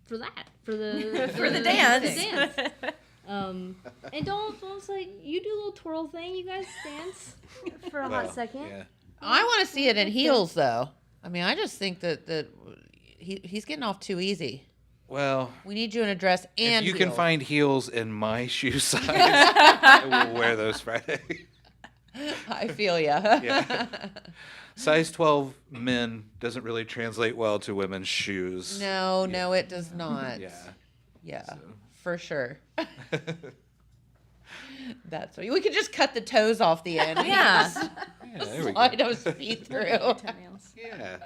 [SPEAKER 2] for that, for the
[SPEAKER 6] For the dance.
[SPEAKER 2] dance. And don't say you do a little twirl thing. You guys dance for a
[SPEAKER 4] Well,
[SPEAKER 2] hot second.
[SPEAKER 4] Yeah.
[SPEAKER 3] I want to see it in heels, though. I mean, I just think that he's getting off too easy.
[SPEAKER 4] Well,
[SPEAKER 3] We need you in a dress and
[SPEAKER 4] if you can
[SPEAKER 3] heels.
[SPEAKER 4] find heels in my shoe size, I will wear those Friday.
[SPEAKER 3] I feel ya.
[SPEAKER 4] Yeah. Size 12 men doesn't really translate well to women's shoes.
[SPEAKER 3] No, it does not.
[SPEAKER 4] Yeah.
[SPEAKER 3] Yeah, for sure. That's what we could just cut the toes off the end.
[SPEAKER 6] Yeah.
[SPEAKER 4] Yeah, there we go.
[SPEAKER 3] Slide those feet through.
[SPEAKER 4] Yeah.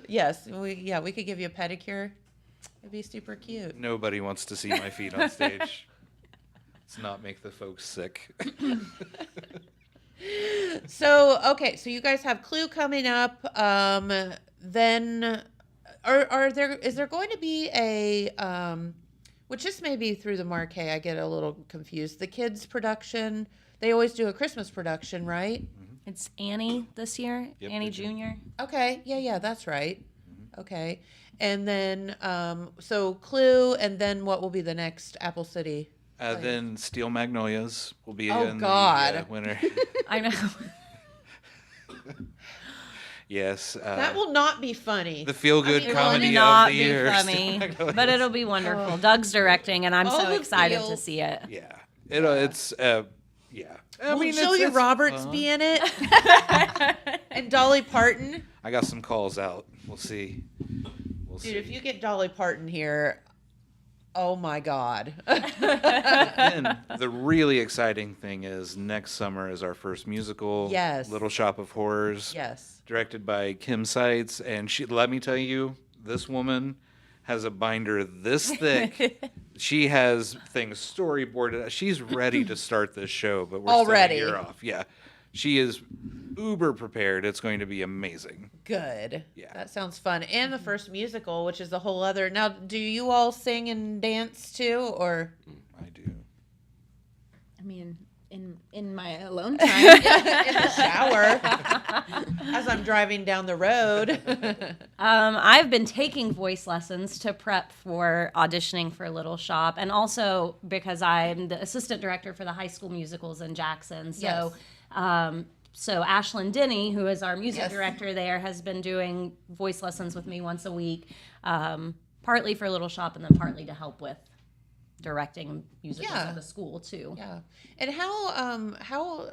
[SPEAKER 3] Yes, we could give you a pedicure. It'd be super cute.
[SPEAKER 4] Nobody wants to see my feet on stage. Let's not make the folks sick.
[SPEAKER 3] So okay, so you guys have Clue coming up. Then is there going to be a which this may be through the Marquee, I get a little confused. The kids production, they always do a Christmas production, right?
[SPEAKER 6] It's Annie this year,
[SPEAKER 4] Yep,
[SPEAKER 6] Annie
[SPEAKER 4] they do.
[SPEAKER 6] Jr.
[SPEAKER 3] Okay, yeah, that's right. Okay. And then so Clue, and then what will be the next Apple City?
[SPEAKER 4] Then Steel Magnolias will be
[SPEAKER 3] Oh,
[SPEAKER 4] in
[SPEAKER 3] God.
[SPEAKER 4] the winter.
[SPEAKER 6] I know.
[SPEAKER 4] Yes.
[SPEAKER 3] That will not be funny.
[SPEAKER 4] the feel-good
[SPEAKER 3] I mean,
[SPEAKER 4] comedy
[SPEAKER 6] Will not
[SPEAKER 4] of the
[SPEAKER 6] be
[SPEAKER 4] year.
[SPEAKER 6] funny,
[SPEAKER 4] Steel Magnolias.
[SPEAKER 6] but it'll be wonderful. Doug's directing, and I'm
[SPEAKER 3] All
[SPEAKER 6] so
[SPEAKER 3] the
[SPEAKER 6] excited to
[SPEAKER 3] feels.
[SPEAKER 6] see it.
[SPEAKER 4] Yeah. It's yeah. I
[SPEAKER 3] Will
[SPEAKER 4] mean,
[SPEAKER 3] Julia
[SPEAKER 4] it's
[SPEAKER 3] Roberts
[SPEAKER 4] fun.
[SPEAKER 3] be in it? And Dolly Parton?
[SPEAKER 4] I got some calls out. We'll see. We'll
[SPEAKER 3] Dude,
[SPEAKER 4] see.
[SPEAKER 3] if you get Dolly Parton here, oh my God.
[SPEAKER 4] Then the really exciting thing is next summer is our first musical.
[SPEAKER 3] Yes.
[SPEAKER 4] Little Shop of Horrors.
[SPEAKER 3] Yes.
[SPEAKER 4] Directed by Kim Seitz, and let me tell you, this woman has a binder this thick. She has things storyboarded. She's ready to start this show, but we're
[SPEAKER 3] Already.
[SPEAKER 4] still a year off. Yeah, she is uber prepared. It's going to be amazing.
[SPEAKER 3] Good.
[SPEAKER 4] Yeah.
[SPEAKER 3] That sounds fun. And the first musical, which is a whole other. Now, do you all sing and dance too, or?
[SPEAKER 4] I do.
[SPEAKER 5] I mean, in my alone time.
[SPEAKER 3] In the shower as I'm driving down the road.
[SPEAKER 6] I've been taking voice lessons to prep for auditioning for Little Shop, and also because I'm the assistant director for the high school musicals in Jackson. So, so Ashlyn Denny, who is our music
[SPEAKER 3] Yes.
[SPEAKER 6] director there, has been doing voice lessons with me once a week, partly for Little Shop and then partly to help with directing musicals
[SPEAKER 3] Yeah.
[SPEAKER 6] at the school too.
[SPEAKER 3] Yeah. And how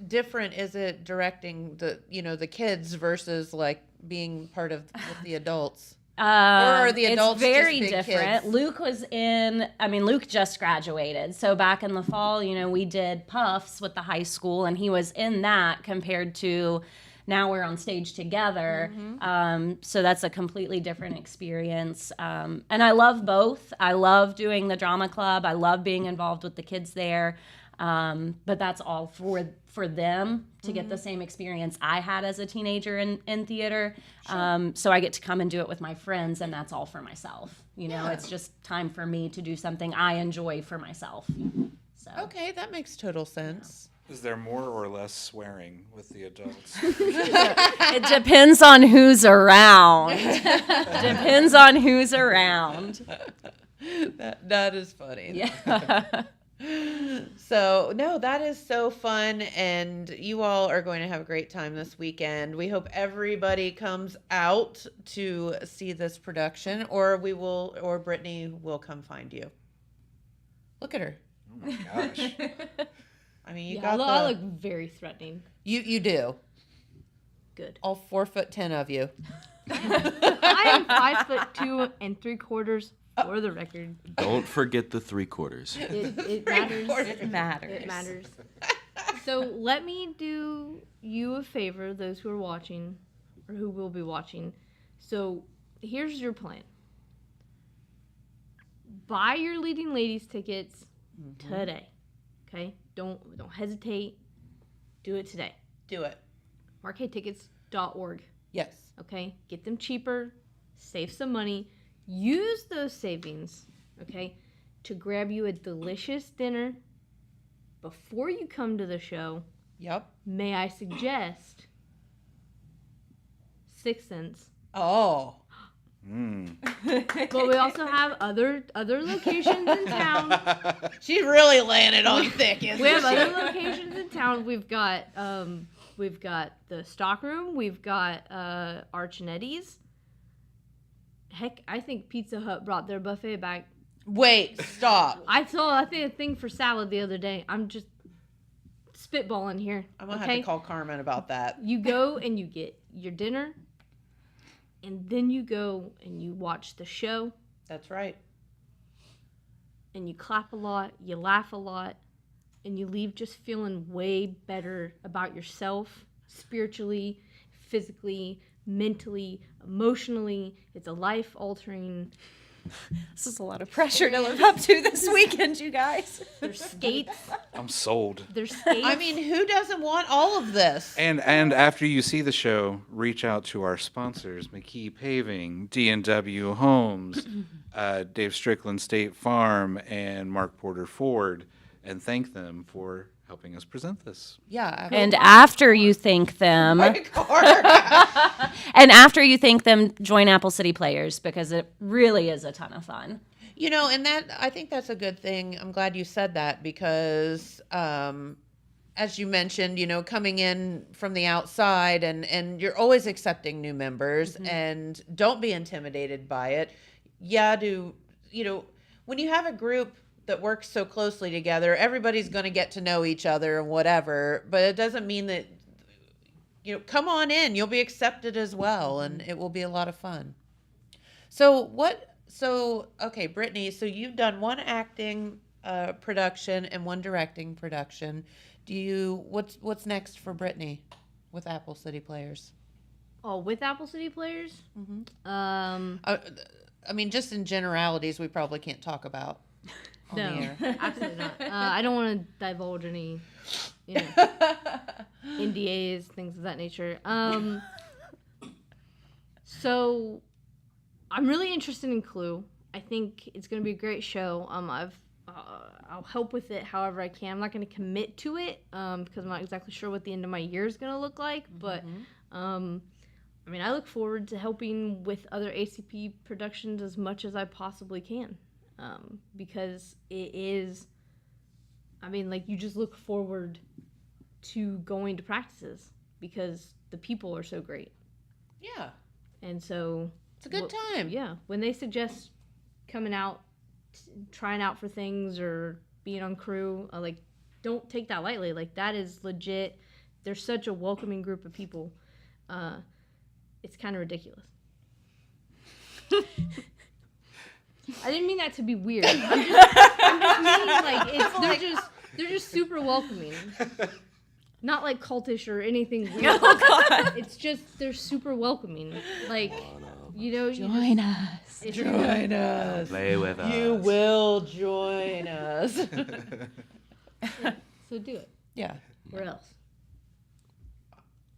[SPEAKER 3] different is it directing the kids versus like being part of with the adults? are the adults
[SPEAKER 6] It's very
[SPEAKER 3] just big
[SPEAKER 6] different.
[SPEAKER 3] kids?
[SPEAKER 6] Luke just graduated. So back in the fall, we did Puffs with the high school, and he was in that compared to now we're on stage together. So that's a completely different experience. And I love both. I love doing the drama club. I love being involved with the kids there. But that's all for them to get the same experience I had as a teenager in theater. So I get to come and do it with my friends, and that's all for myself. You know, it's just time for me to do something I enjoy for myself. So.
[SPEAKER 3] Okay, that makes total sense.
[SPEAKER 4] Is there more or less swearing with the adults?
[SPEAKER 6] It depends on who's around. Depends on who's around.
[SPEAKER 3] That is funny.
[SPEAKER 6] Yeah.
[SPEAKER 3] So, no, that is so fun, and you all are going to have a great time this weekend. We hope everybody comes out to see this production, or Brittany will come find you. Look at her.
[SPEAKER 4] Oh my gosh.
[SPEAKER 3] I mean, you
[SPEAKER 2] Yeah,
[SPEAKER 3] got
[SPEAKER 2] I look very threatening.
[SPEAKER 3] You do.
[SPEAKER 2] Good.
[SPEAKER 3] All 4'10" of you.
[SPEAKER 2] I am 5'2" and 3/4 for the record.
[SPEAKER 7] Don't forget the 3/4.
[SPEAKER 2] It matters.
[SPEAKER 3] It matters.
[SPEAKER 2] It matters. So let me do you a favor, those who are watching, or who will be watching. So here's your plan. Buy your Leading Ladies tickets today. Okay? Don't hesitate. Do it today.
[SPEAKER 3] Do it.
[SPEAKER 2] Marquetickets.org.
[SPEAKER 3] Yes.
[SPEAKER 2] Okay? Get them cheaper. Save some money. Use those savings, okay, to grab you a delicious dinner before you come to the show.
[SPEAKER 3] Yep.
[SPEAKER 2] May I suggest Sixth Sense?
[SPEAKER 3] Oh.
[SPEAKER 2] But we also have other locations in town.
[SPEAKER 3] She's really laying it on thick, isn't
[SPEAKER 2] We have
[SPEAKER 3] she?
[SPEAKER 2] other locations in town. We've got the Stockroom. We've got Arch and Eddie's. Heck, I think Pizza Hut brought their buffet back.
[SPEAKER 3] Wait, stop.
[SPEAKER 2] I saw a thing for salad the other day. I'm just spitballing here.
[SPEAKER 3] I'm going to
[SPEAKER 2] okay?
[SPEAKER 3] have to call Carmen about that.
[SPEAKER 2] You go and you get your dinner, and then you go and you watch the show,
[SPEAKER 3] That's right.
[SPEAKER 2] and you clap a lot, you laugh a lot, and you leave just feeling way better about yourself, spiritually, physically, mentally, emotionally. It's a life-altering.
[SPEAKER 5] This is a lot of pressure to live up to this weekend, you guys.
[SPEAKER 2] There's skates.
[SPEAKER 4] I'm sold.
[SPEAKER 2] There's skates.
[SPEAKER 3] I mean, who doesn't want all of this?
[SPEAKER 4] And after you see the show, reach out to our sponsors: McKee Paving, D&W Homes, Dave Strickland State Farm, and Mark Porter Ford, and thank them for helping us present this.
[SPEAKER 3] Yeah.
[SPEAKER 6] And after you thank them, join Apple City Players, because it really is a ton of fun.
[SPEAKER 3] You know, and I think that's a good thing. I'm glad you said that because, as you mentioned, you know, coming in from the outside and you're always accepting new members and don't be intimidated by it. Yeah, when you have a group that works so closely together, everybody's going to get to know each other and whatever, but it doesn't mean that, you know, come on in, you'll be accepted as well, and it will be a lot of fun. Okay, Brittany, so you've done one acting production and one directing production. What's next for Brittany with Apple City Players?
[SPEAKER 2] Oh, with Apple City Players?
[SPEAKER 3] I mean, just in generalities, we probably can't talk about on the air.
[SPEAKER 2] Absolutely not. I don't want to divulge any, NDAs, things of that nature. So I'm really interested in Clue. I think it's going to be a great show. I'll help with it however I can. I'm not going to commit to it because I'm not exactly sure what the end of my year is going to look like. But I mean, I look forward to helping with other ACP productions as much as I possibly can. Because it is, I mean, like, you just look forward to going to practices because the people are so great.
[SPEAKER 3] Yeah.
[SPEAKER 2] And so
[SPEAKER 3] It's a good time.
[SPEAKER 2] yeah, when they suggest coming out, trying out for things or being on crew, like, don't take that lightly. Like, that is legit. They're such a welcoming group of people. It's kind of ridiculous. I didn't mean that to be weird. I'm just meaning, like, they're just super welcoming. Not like cultish or anything weird. Oh God. It's just they're super welcoming. Like, you know,
[SPEAKER 5] Join us.
[SPEAKER 3] Join us.
[SPEAKER 7] Play with us.
[SPEAKER 3] You will join us.
[SPEAKER 2] So do it.
[SPEAKER 3] Yeah.
[SPEAKER 2] Where else?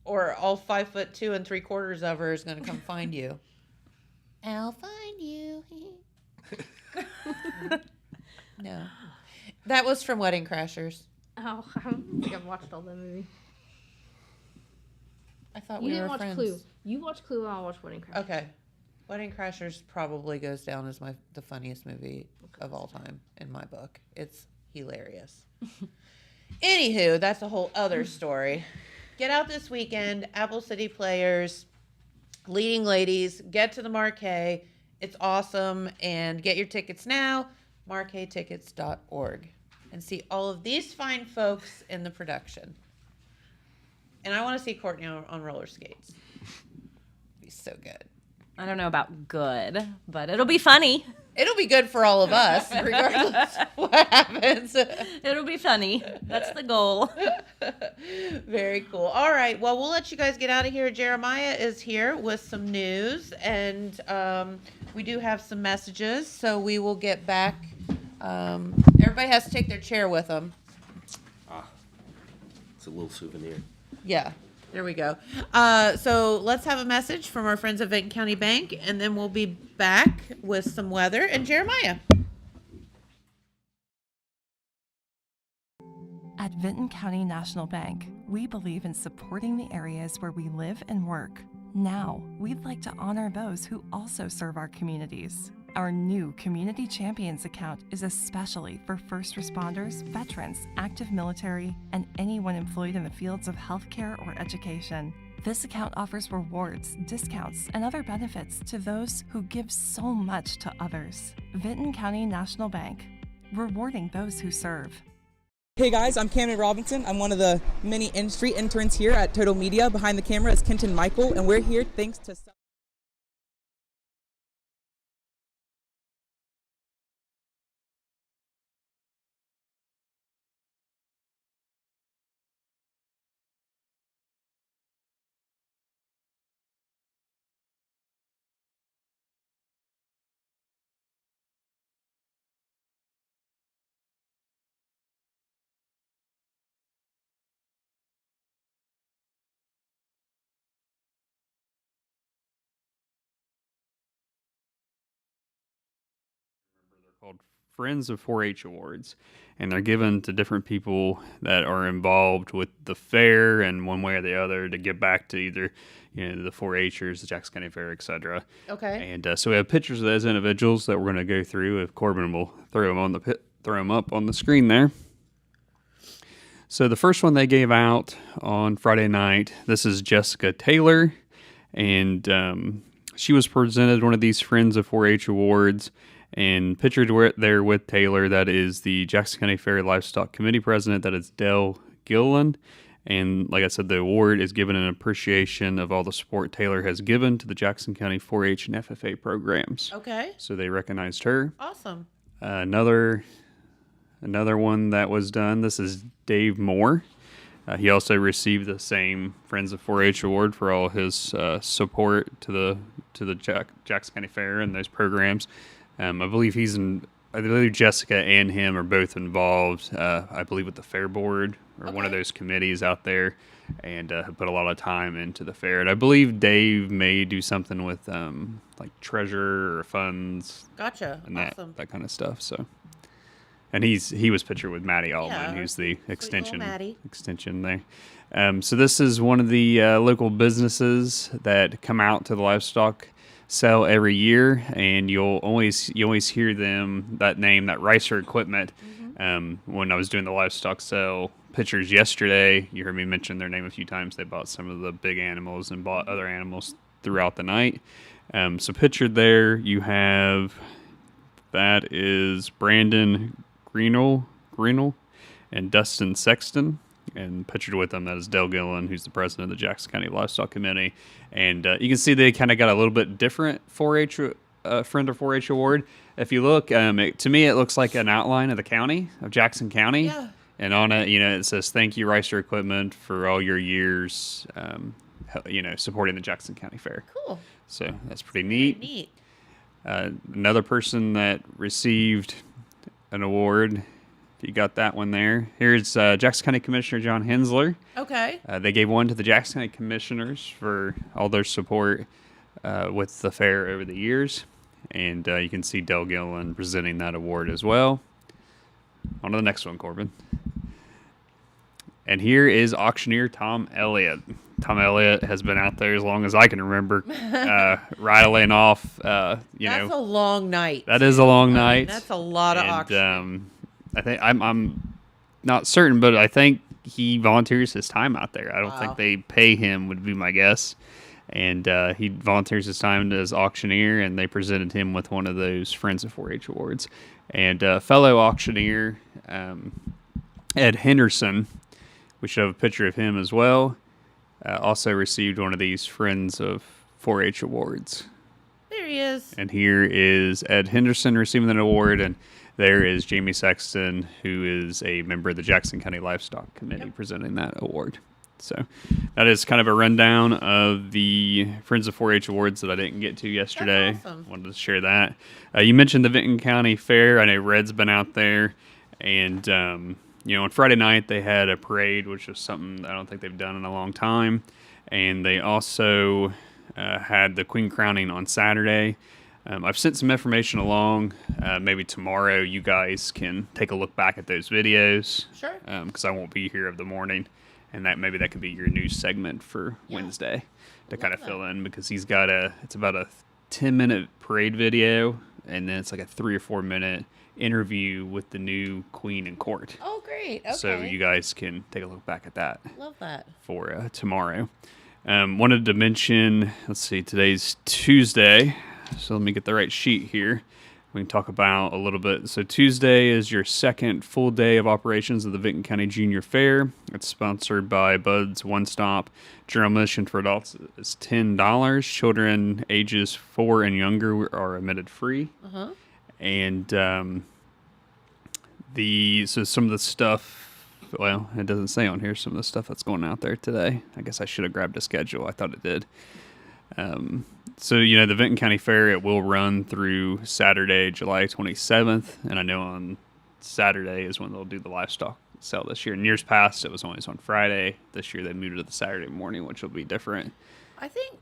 [SPEAKER 3] Or all 5'2 3/4 of her is going to come find you. I'll find you. No. That was from Wedding Crashers.
[SPEAKER 2] Oh, I don't think I've watched all that movie.
[SPEAKER 3] I thought
[SPEAKER 2] You
[SPEAKER 3] we
[SPEAKER 2] didn't
[SPEAKER 3] were
[SPEAKER 2] watch
[SPEAKER 3] friends.
[SPEAKER 2] Clue. You watch Clue, and I'll watch Wedding Crashers.
[SPEAKER 3] Okay. Wedding Crashers probably goes down as the funniest movie of all time in my book. It's hilarious. Anywho, that's a whole other story. Get out this weekend, Apple City Players, leading ladies, get to the Marquee. It's awesome. And get your tickets now, marquetickets.org. And see all of these fine folks in the production. And I want to see Courtney on roller skates. Be so good.
[SPEAKER 6] I don't know about good, but it'll be funny.
[SPEAKER 3] It'll be good for all of us, regardless of what happens.
[SPEAKER 6] It'll be funny. That's the goal.
[SPEAKER 3] Very cool. All right. Well, we'll let you guys get out of here. Jeremiah is here with some news, and we do have some messages, so we will get back. Everybody has to take their chair with them.
[SPEAKER 7] It's a little souvenir.
[SPEAKER 3] Yeah. There we go. So let's have a message from our friends at Vinton County Bank, and then we'll be back with some weather and Jeremiah.
[SPEAKER 8] At Vinton County National Bank, we believe in supporting the areas where we live and work. Now, we'd like to honor those who also serve our communities. Our new Community Champions account is especially for first responders, veterans, active military, and anyone employed in the fields of healthcare or education. This account offers rewards, discounts, and other benefits to those who give so much to others. Vinton County National Bank, rewarding those who serve.
[SPEAKER 9] Hey guys, I'm Cameron Robinson. I'm one of the many industry interns here at Total Media. Behind the camera is Kenton Michael, and we're here thanks to...
[SPEAKER 10] Called Friends of 4-H Awards, and they're given to different people that are involved with the fair in one way or the other to give back to either, the 4-Hers, the Jackson County Fair, etc.
[SPEAKER 3] Okay.
[SPEAKER 10] And so we have pictures of those individuals that we're going to go through. If Corbin will throw them up on the screen there. So the first one they gave out on Friday night. This is Jessica Taylor, and she was presented one of these Friends of 4-H Awards. And pictured there with Taylor, that is the Jackson County Fair Livestock Committee President, that is Dell Gilliland. And like I said, the award is given in appreciation of all the support Taylor has given to the Jackson County 4-H and FFA programs.
[SPEAKER 3] Okay.
[SPEAKER 10] So they recognized her.
[SPEAKER 3] Awesome.
[SPEAKER 10] Another one that was done, this is Dave Moore. He also received the same Friends of 4-H award for all his support to the Jackson County Fair and those programs. I believe I believe Jessica and him are both involved, I believe with the Fair Board or one of those committees out there, and have put a lot of time into the fair. And I believe Dave may do something with like treasure or funds.
[SPEAKER 3] Gotcha.
[SPEAKER 10] And
[SPEAKER 3] Awesome.
[SPEAKER 10] that kind of stuff. So, and he was pictured with Maddie Altman,
[SPEAKER 3] Yeah,
[SPEAKER 10] who's the
[SPEAKER 3] little
[SPEAKER 10] extension
[SPEAKER 3] Maddie.
[SPEAKER 10] So this is one of the local businesses that come out to the livestock sell every year, and you always hear that name, that Ricer Equipment. When I was doing the livestock sale pictures yesterday, you heard me mention their name a few times. They bought some of the big animals and bought other animals throughout the night. So pictured there, you have, that is Brandon Greenell and Dustin Sexton. And pictured with them, that is Dell Gillen, who's the president of the Jackson County Livestock Committee. And you can see they kind of got a little bit different 4-H Friend of 4-H award. If you look, to me, it looks like an outline of the county, of Jackson County.
[SPEAKER 3] Yeah.
[SPEAKER 10] And on it, it says, "Thank you, Ricer Equipment, for all your years, supporting the Jackson County Fair."
[SPEAKER 3] Cool.
[SPEAKER 10] So that's pretty neat.
[SPEAKER 3] Neat.
[SPEAKER 10] Another person that received an award You got that one there. Here's Jackson County Commissioner John Hensler.
[SPEAKER 3] Okay.
[SPEAKER 10] They gave one to the Jackson County Commissioners for all their support with the fair over the years. And you can see Del Gillen presenting that award as well. On to the next one, Corbin. And here is auctioneer Tom Elliott. Tom Elliott has been out there as long as I can remember, rattling off,
[SPEAKER 3] That's a long night.
[SPEAKER 10] That is a long
[SPEAKER 3] I mean,
[SPEAKER 10] night.
[SPEAKER 3] that's a lot of
[SPEAKER 10] And,
[SPEAKER 3] auction.
[SPEAKER 10] I think I'm not certain, but I think he volunteers his time out there. I don't
[SPEAKER 3] Wow.
[SPEAKER 10] think they pay him, would be my guess. And he volunteers his time as auctioneer, and they presented him with one of those Friends of 4-H awards. And fellow auctioneer Ed Henderson, we should have a picture of him as well, also received one of these Friends of 4-H awards.
[SPEAKER 3] There he is.
[SPEAKER 10] And here is Ed Henderson receiving an award, and there is Jamie Sexton, who is a member of the Jackson County Livestock Committee, presenting that award. So that is kind of a rundown of the Friends of 4-H awards that I didn't get to yesterday.
[SPEAKER 3] That's awesome.
[SPEAKER 10] Wanted to share that. You mentioned the Vinton County Fair. I know Red's been out there, and on Friday night they had a parade, which was something I don't think they've done in a long time. And they also had the Queen crowning on Saturday. I've sent some information along. Maybe tomorrow you guys can take a look back at those videos.
[SPEAKER 3] Sure.
[SPEAKER 10] Because I won't be here of the morning. And maybe that could be your news segment for Wednesday to kind of fill in, because he's got it's about a 10-minute parade video, and then it's like a 3 or 4 minute interview with the new Queen in court.
[SPEAKER 3] Oh, great. Okay.
[SPEAKER 10] So you guys can take a look back at that
[SPEAKER 3] Love that.
[SPEAKER 10] for tomorrow. Wanted to mention, let's see, today's Tuesday, so let me get the right sheet here. We can talk about a little bit. So Tuesday is your second full day of operations of the Vinton County Junior Fair. It's sponsored by Bud's One Stop. General admission for adults is $10. Children ages 4 and younger are admitted free.
[SPEAKER 3] Uh-huh.
[SPEAKER 10] And so some of the stuff, well, it doesn't say on here some of the stuff that's going out there today. I guess I should have grabbed a schedule. I thought it did. So, the Vinton County Fair, it will run through Saturday, July 27th. And I know on Saturday is when they'll do the livestock sale this year. In years past, it was always on Friday. This year, they moved it to the Saturday morning, which will be different.
[SPEAKER 3] I think,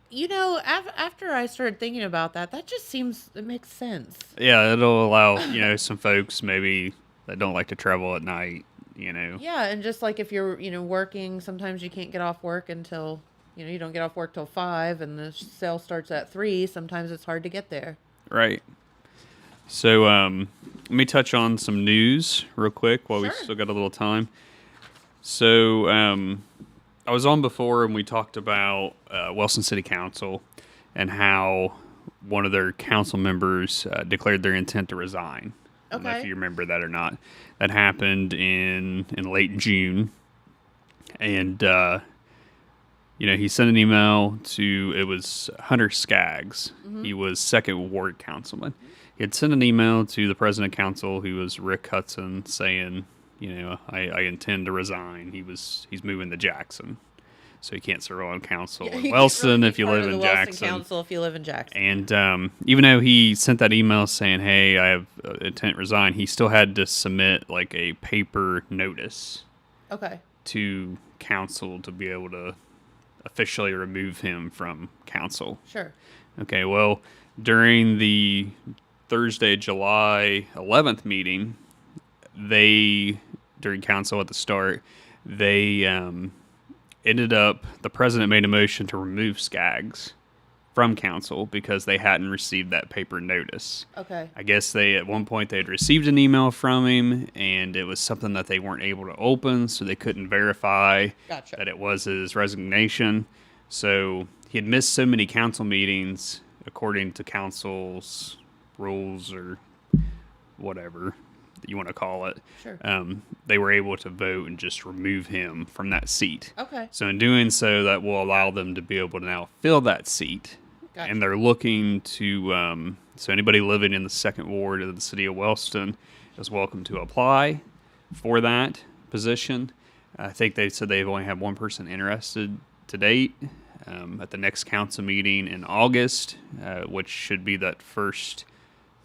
[SPEAKER 3] after I started thinking about that just it makes sense.
[SPEAKER 10] Yeah, it'll allow, some folks maybe that don't like to travel at night,
[SPEAKER 3] Yeah, and just like if you're, working, sometimes you can't get off work until, you don't get off work till 5, and the sale starts at 3. Sometimes it's hard to get there.
[SPEAKER 10] Right. So let me touch on some news real quick while we still got a little time. So I was on before, and we talked about Wellston City Council and how one of their council members declared their intent to resign. I don't know if you remember that or not. That happened in late June. And, he sent an email to, it was Hunter Skaggs. Mm-hmm. He was 2nd Ward Councilman. He had sent an email to the President of Council, who was Rick Hudson, saying, I intend to resign. He's moving to Jackson. So he can't serve on council in Wellston if you live in Jackson.
[SPEAKER 3] Council if you live in Jackson.
[SPEAKER 10] And even though he sent that email saying, hey, I have intent to resign, he still had to submit like a paper notice to council to be able to officially remove him from council.
[SPEAKER 3] Sure.
[SPEAKER 10] Okay, well, during the Thursday, July 11th meeting, during council at the start, they the president made a motion to remove Skaggs from council because they hadn't received that paper notice.
[SPEAKER 3] Okay.
[SPEAKER 10] I guess at one point they had received an email from him, and it was something that they weren't able to open, so they couldn't verify that it was his resignation. So he had missed so many council meetings, according to council's rules or whatever that you want to call it.
[SPEAKER 3] Sure.
[SPEAKER 10] They were able to vote and just remove him from that seat.
[SPEAKER 3] Okay.
[SPEAKER 10] So in doing so, that will allow them to be able to now fill that seat.
[SPEAKER 3] Gotcha.
[SPEAKER 10] And they're looking to, so anybody living in the 2nd Ward of the city of Wellston is welcome to apply for that position. I think they said they've only had one person interested to date. At the next council meeting in August, which should be that first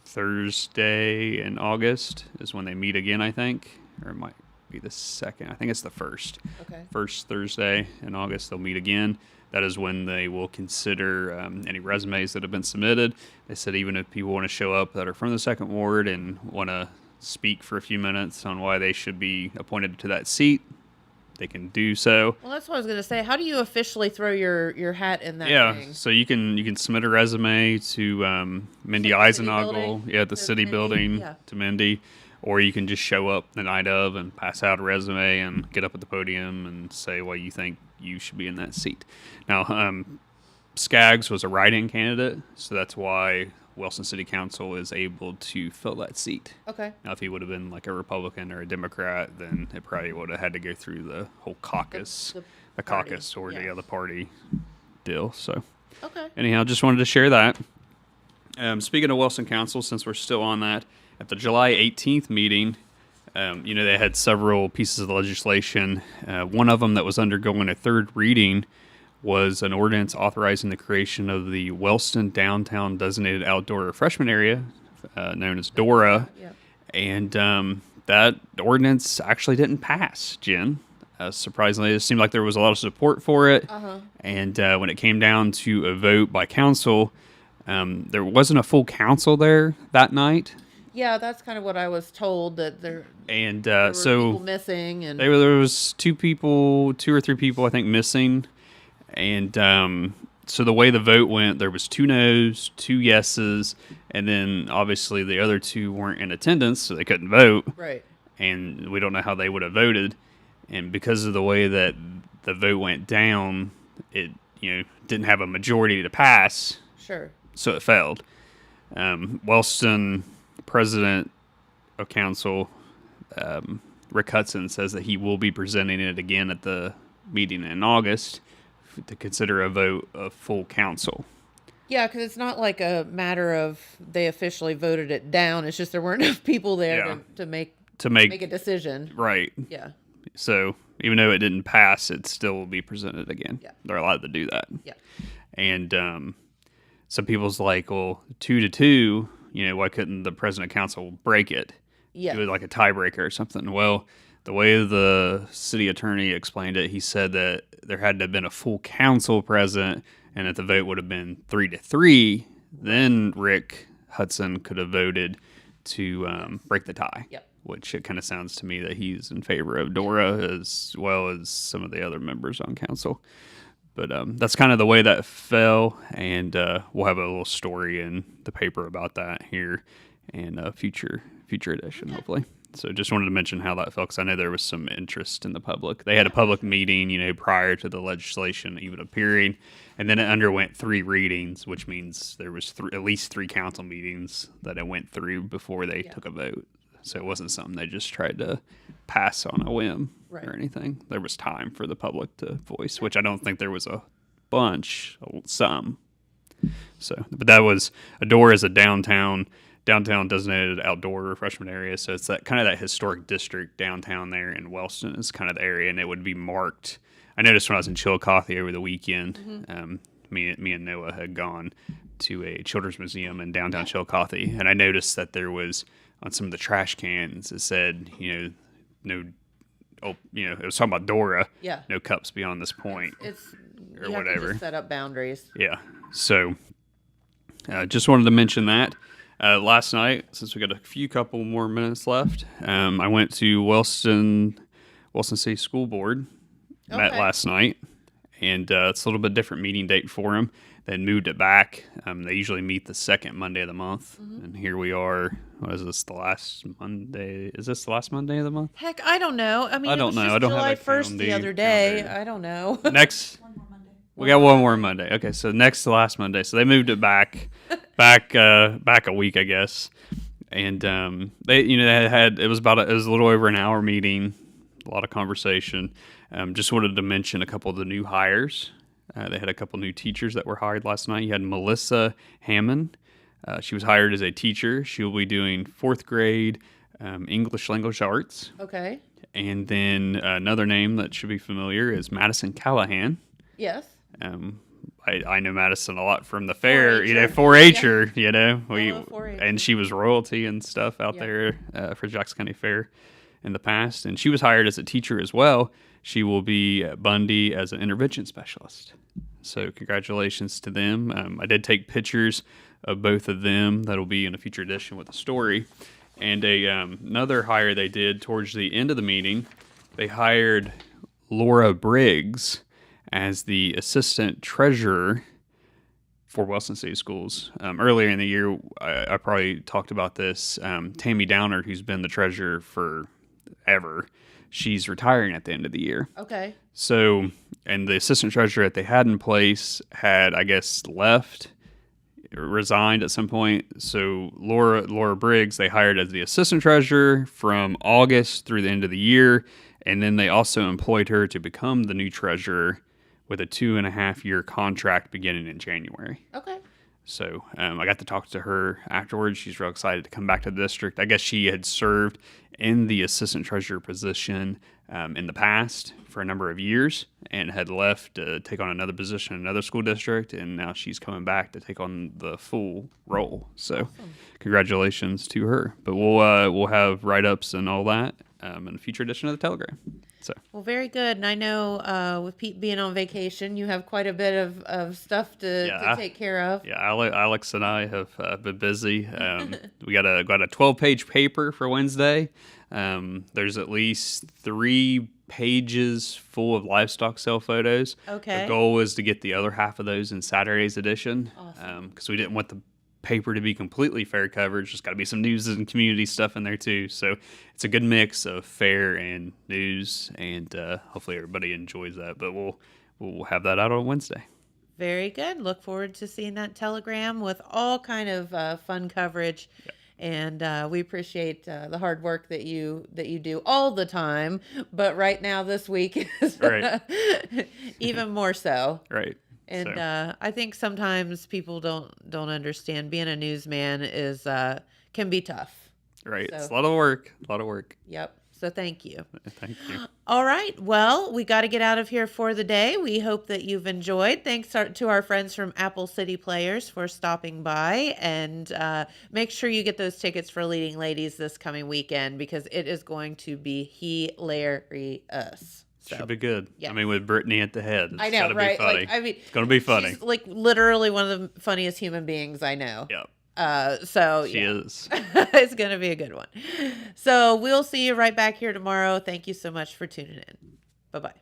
[SPEAKER 10] Thursday in August is when they meet again, I think. or it might be the second. I think it's the first.
[SPEAKER 3] Okay.
[SPEAKER 10] First Thursday in August, they'll meet again. That is when they will consider any resumes that have been submitted. They said even if people want to show up that are from the second ward and want to speak for a few minutes on why they should be appointed to that seat, they can do so.
[SPEAKER 3] Well, that's what I was gonna say. How do you officially throw your hat in that
[SPEAKER 10] Yeah,
[SPEAKER 3] ring?
[SPEAKER 10] so you can submit a resume to Mindy
[SPEAKER 3] So the city
[SPEAKER 10] Eisenagel,
[SPEAKER 3] building?
[SPEAKER 10] at the
[SPEAKER 3] To
[SPEAKER 10] city
[SPEAKER 3] Mindy?
[SPEAKER 10] building,
[SPEAKER 3] Yeah.
[SPEAKER 10] to Mindy, or you can just show up the night of and pass out a resume and get up at the podium and say why you think you should be in that seat. Now, Skaggs was a write-in candidate, so that's why Wilson City Council is able to fill that seat.
[SPEAKER 3] Okay.
[SPEAKER 10] Now, if he would have been like a Republican or a Democrat, then it probably would have had to go through the whole caucus,
[SPEAKER 3] the
[SPEAKER 10] caucus
[SPEAKER 3] party,
[SPEAKER 10] or the
[SPEAKER 3] yeah.
[SPEAKER 10] other party deal. So,
[SPEAKER 3] Okay.
[SPEAKER 10] anyhow, just wanted to share that. Speaking of Wilson Council, since we're still on that, at the July 18th meeting, they had several pieces of legislation. One of them that was undergoing a third reading was an ordinance authorizing the creation of the Wellston Downtown Designated Outdoor Refreshment Area, known as DORA.
[SPEAKER 3] Yep.
[SPEAKER 10] And that ordinance actually didn't pass, Jen. Surprisingly, it seemed like there was a lot of support for it. And when it came down to a vote by council, there wasn't a full council there that night.
[SPEAKER 3] Yeah, that's kind of what I was told, that there
[SPEAKER 10] And
[SPEAKER 3] were
[SPEAKER 10] so
[SPEAKER 3] people missing and
[SPEAKER 10] there was two or three people, I think, missing. And so the way the vote went, there was 2 no's, 2 yeses, and then obviously the other 2 weren't in attendance, so they couldn't vote.
[SPEAKER 3] right.
[SPEAKER 10] And we don't know how they would have voted. And because of the way that the vote went down, it didn't have a majority to pass,
[SPEAKER 3] Sure.
[SPEAKER 10] so it failed. Wellston president of council, Rick Hudson, says that he will be presenting it again at the meeting in August to consider a vote of full council.
[SPEAKER 3] Yeah, because it's not like a matter of they officially voted it down. It's just there weren't enough people there
[SPEAKER 10] Yeah.
[SPEAKER 3] to make
[SPEAKER 10] Make
[SPEAKER 3] a decision.
[SPEAKER 10] right.
[SPEAKER 3] Yeah.
[SPEAKER 10] So even though it didn't pass, it still will be presented again.
[SPEAKER 3] Yeah.
[SPEAKER 10] They're allowed to do that.
[SPEAKER 3] Yeah.
[SPEAKER 10] And some people's like, well, 2-2, why couldn't the president of council break it?
[SPEAKER 3] Yeah.
[SPEAKER 10] Do it like a tiebreaker or something. Well, the way the city attorney explained it, he said that there had to have been a full council present, and if the vote would have been 3-3, then Rick Hudson could have voted to break the tie.
[SPEAKER 3] Yep.
[SPEAKER 10] Which it kind of sounds to me that he's in favor of Dora as well as some of the other members on council. But that's kind of the way that fell, and we'll have a little story in the paper about that here in a future edition, hopefully. So just wanted to mention how that felt, because I know there was some interest in the public. They had a public meeting, prior to the legislation even appearing, and then it underwent 3 readings, which means there was at least 3 council meetings that it went through before they took a vote. So it wasn't something they just tried to pass on a whim
[SPEAKER 3] Right.
[SPEAKER 10] or anything. There was time for the public to voice, which I don't think there was a bunch, some. So, but that was Adora is a downtown designated outdoor refreshment area. So it's that kind of that historic district downtown there in Wellston is kind of the area, and it would be marked. I noticed when I was in Chillicothe over the weekend, me and Noah had gone to a children's museum in downtown Chillicothe, and I noticed that there was on some of the trash cans it said, no, it was talking about Dora.
[SPEAKER 3] Yeah.
[SPEAKER 10] No cups beyond this point.
[SPEAKER 3] It's
[SPEAKER 10] Or
[SPEAKER 3] you have to
[SPEAKER 10] whatever.
[SPEAKER 3] just set up boundaries.
[SPEAKER 10] Yeah. So, just wanted to mention that. Last night, since we got a couple more minutes left, I went to Wilson City School Board. Met
[SPEAKER 3] Okay.
[SPEAKER 10] last night, and it's a little bit different meeting date for them. They moved it back. They usually meet the second Monday of the month, and here we are. What is this? The last Monday? Is this the last Monday of the month?
[SPEAKER 3] Heck, I don't know. I mean,
[SPEAKER 10] I
[SPEAKER 3] it
[SPEAKER 10] don't
[SPEAKER 3] was
[SPEAKER 10] know.
[SPEAKER 3] just
[SPEAKER 10] I don't have
[SPEAKER 3] July
[SPEAKER 10] a
[SPEAKER 3] 1st the
[SPEAKER 10] calendar-
[SPEAKER 3] other day.
[SPEAKER 10] calendar.
[SPEAKER 3] I don't know.
[SPEAKER 10] Next, we got one more Monday. Okay, so next to last Monday. So they moved it back a week, I guess. And they had it was a little over an hour meeting, a lot of conversation. Just wanted to mention a couple of the new hires. They had a couple new teachers that were hired last night. You had Melissa Hammond. She was hired as a teacher. She will be doing 4th grade English language arts.
[SPEAKER 3] Okay.
[SPEAKER 10] And then another name that should be familiar is Madison Callahan.
[SPEAKER 3] Yes.
[SPEAKER 10] I know Madison a lot from the fair,
[SPEAKER 3] 4-H'er.
[SPEAKER 10] 4-H'er,
[SPEAKER 3] I love 4-H.
[SPEAKER 10] and she was royalty and stuff out
[SPEAKER 3] Yeah.
[SPEAKER 10] there for Jackson County Fair. in the past, and she was hired as a teacher as well. She will be at Bundy as an intervention specialist. So congratulations to them. I did take pictures of both of them. That'll be in a future edition with the story. And another hire they did towards the end of the meeting, they hired Laura Briggs as the assistant treasurer for Wellston City Schools. Earlier in the year, I probably talked about this. Tammy Downer, who's been the treasurer forever, she's retiring at the end of the year.
[SPEAKER 3] Okay.
[SPEAKER 10] So, and the assistant treasurer that they had in place had, I guess, resigned at some point. So Laura Briggs, they hired as the assistant treasurer from August through the end of the year. And then they also employed her to become the new treasurer with a 2.5-year contract beginning in January.
[SPEAKER 3] Okay.
[SPEAKER 10] So I got to talk to her afterwards. She's real excited to come back to the district. I guess she had served in the assistant treasurer position in the past for a number of years and had left to take on another position in another school district, and now she's coming back to take on the full role. So congratulations to her. But we'll have write-ups and all that in a future edition of the Telegram. So.
[SPEAKER 3] Well, very good. And I know with Pete being on vacation, you have quite a bit of stuff to take care of.
[SPEAKER 10] Yeah, Alex and I have been busy. We got a 12-page paper for Wednesday. There's at least 3 pages full of livestock sale photos.
[SPEAKER 3] Okay.
[SPEAKER 10] The goal was to get the other half of those in Saturday's edition.
[SPEAKER 3] Awesome.
[SPEAKER 10] Because we didn't want the paper to be completely fair coverage. There's got to be some news and community stuff in there too. So it's a good mix of fair and news, and hopefully everybody enjoys that. But we'll have that out on Wednesday.
[SPEAKER 3] Very good. Look forward to seeing that Telegram with all kind of fun coverage. Yep. And we appreciate the hard work that you do all the time, but right now this week is
[SPEAKER 10] right.
[SPEAKER 3] even more so.
[SPEAKER 10] Right.
[SPEAKER 3] And
[SPEAKER 10] so.
[SPEAKER 3] I think sometimes people don't understand being a newsman is can be tough.
[SPEAKER 10] Right.
[SPEAKER 3] So,
[SPEAKER 10] it's a lot of work.
[SPEAKER 3] Yep. So thank you.
[SPEAKER 10] Thank you.
[SPEAKER 3] All right. Well, we got to get out of here for the day. We hope that you've enjoyed. Thanks to our friends from Apple City Players for stopping by. And make sure you get those tickets for Leading Ladies this coming weekend because it is going to be hilarious. So,
[SPEAKER 10] should be good.
[SPEAKER 3] Yeah.
[SPEAKER 10] I mean, with Brittany at the head, it's
[SPEAKER 3] I know,
[SPEAKER 10] gotta
[SPEAKER 3] right?
[SPEAKER 10] Be funny.
[SPEAKER 3] Like, I mean,
[SPEAKER 10] it's gonna be funny.
[SPEAKER 3] She's like literally one of the funniest human beings I know.
[SPEAKER 10] Yep.
[SPEAKER 3] So
[SPEAKER 10] she is.
[SPEAKER 3] It's gonna be a good one. So we'll see you right back here tomorrow. Thank you so much for tuning in. Bye-bye.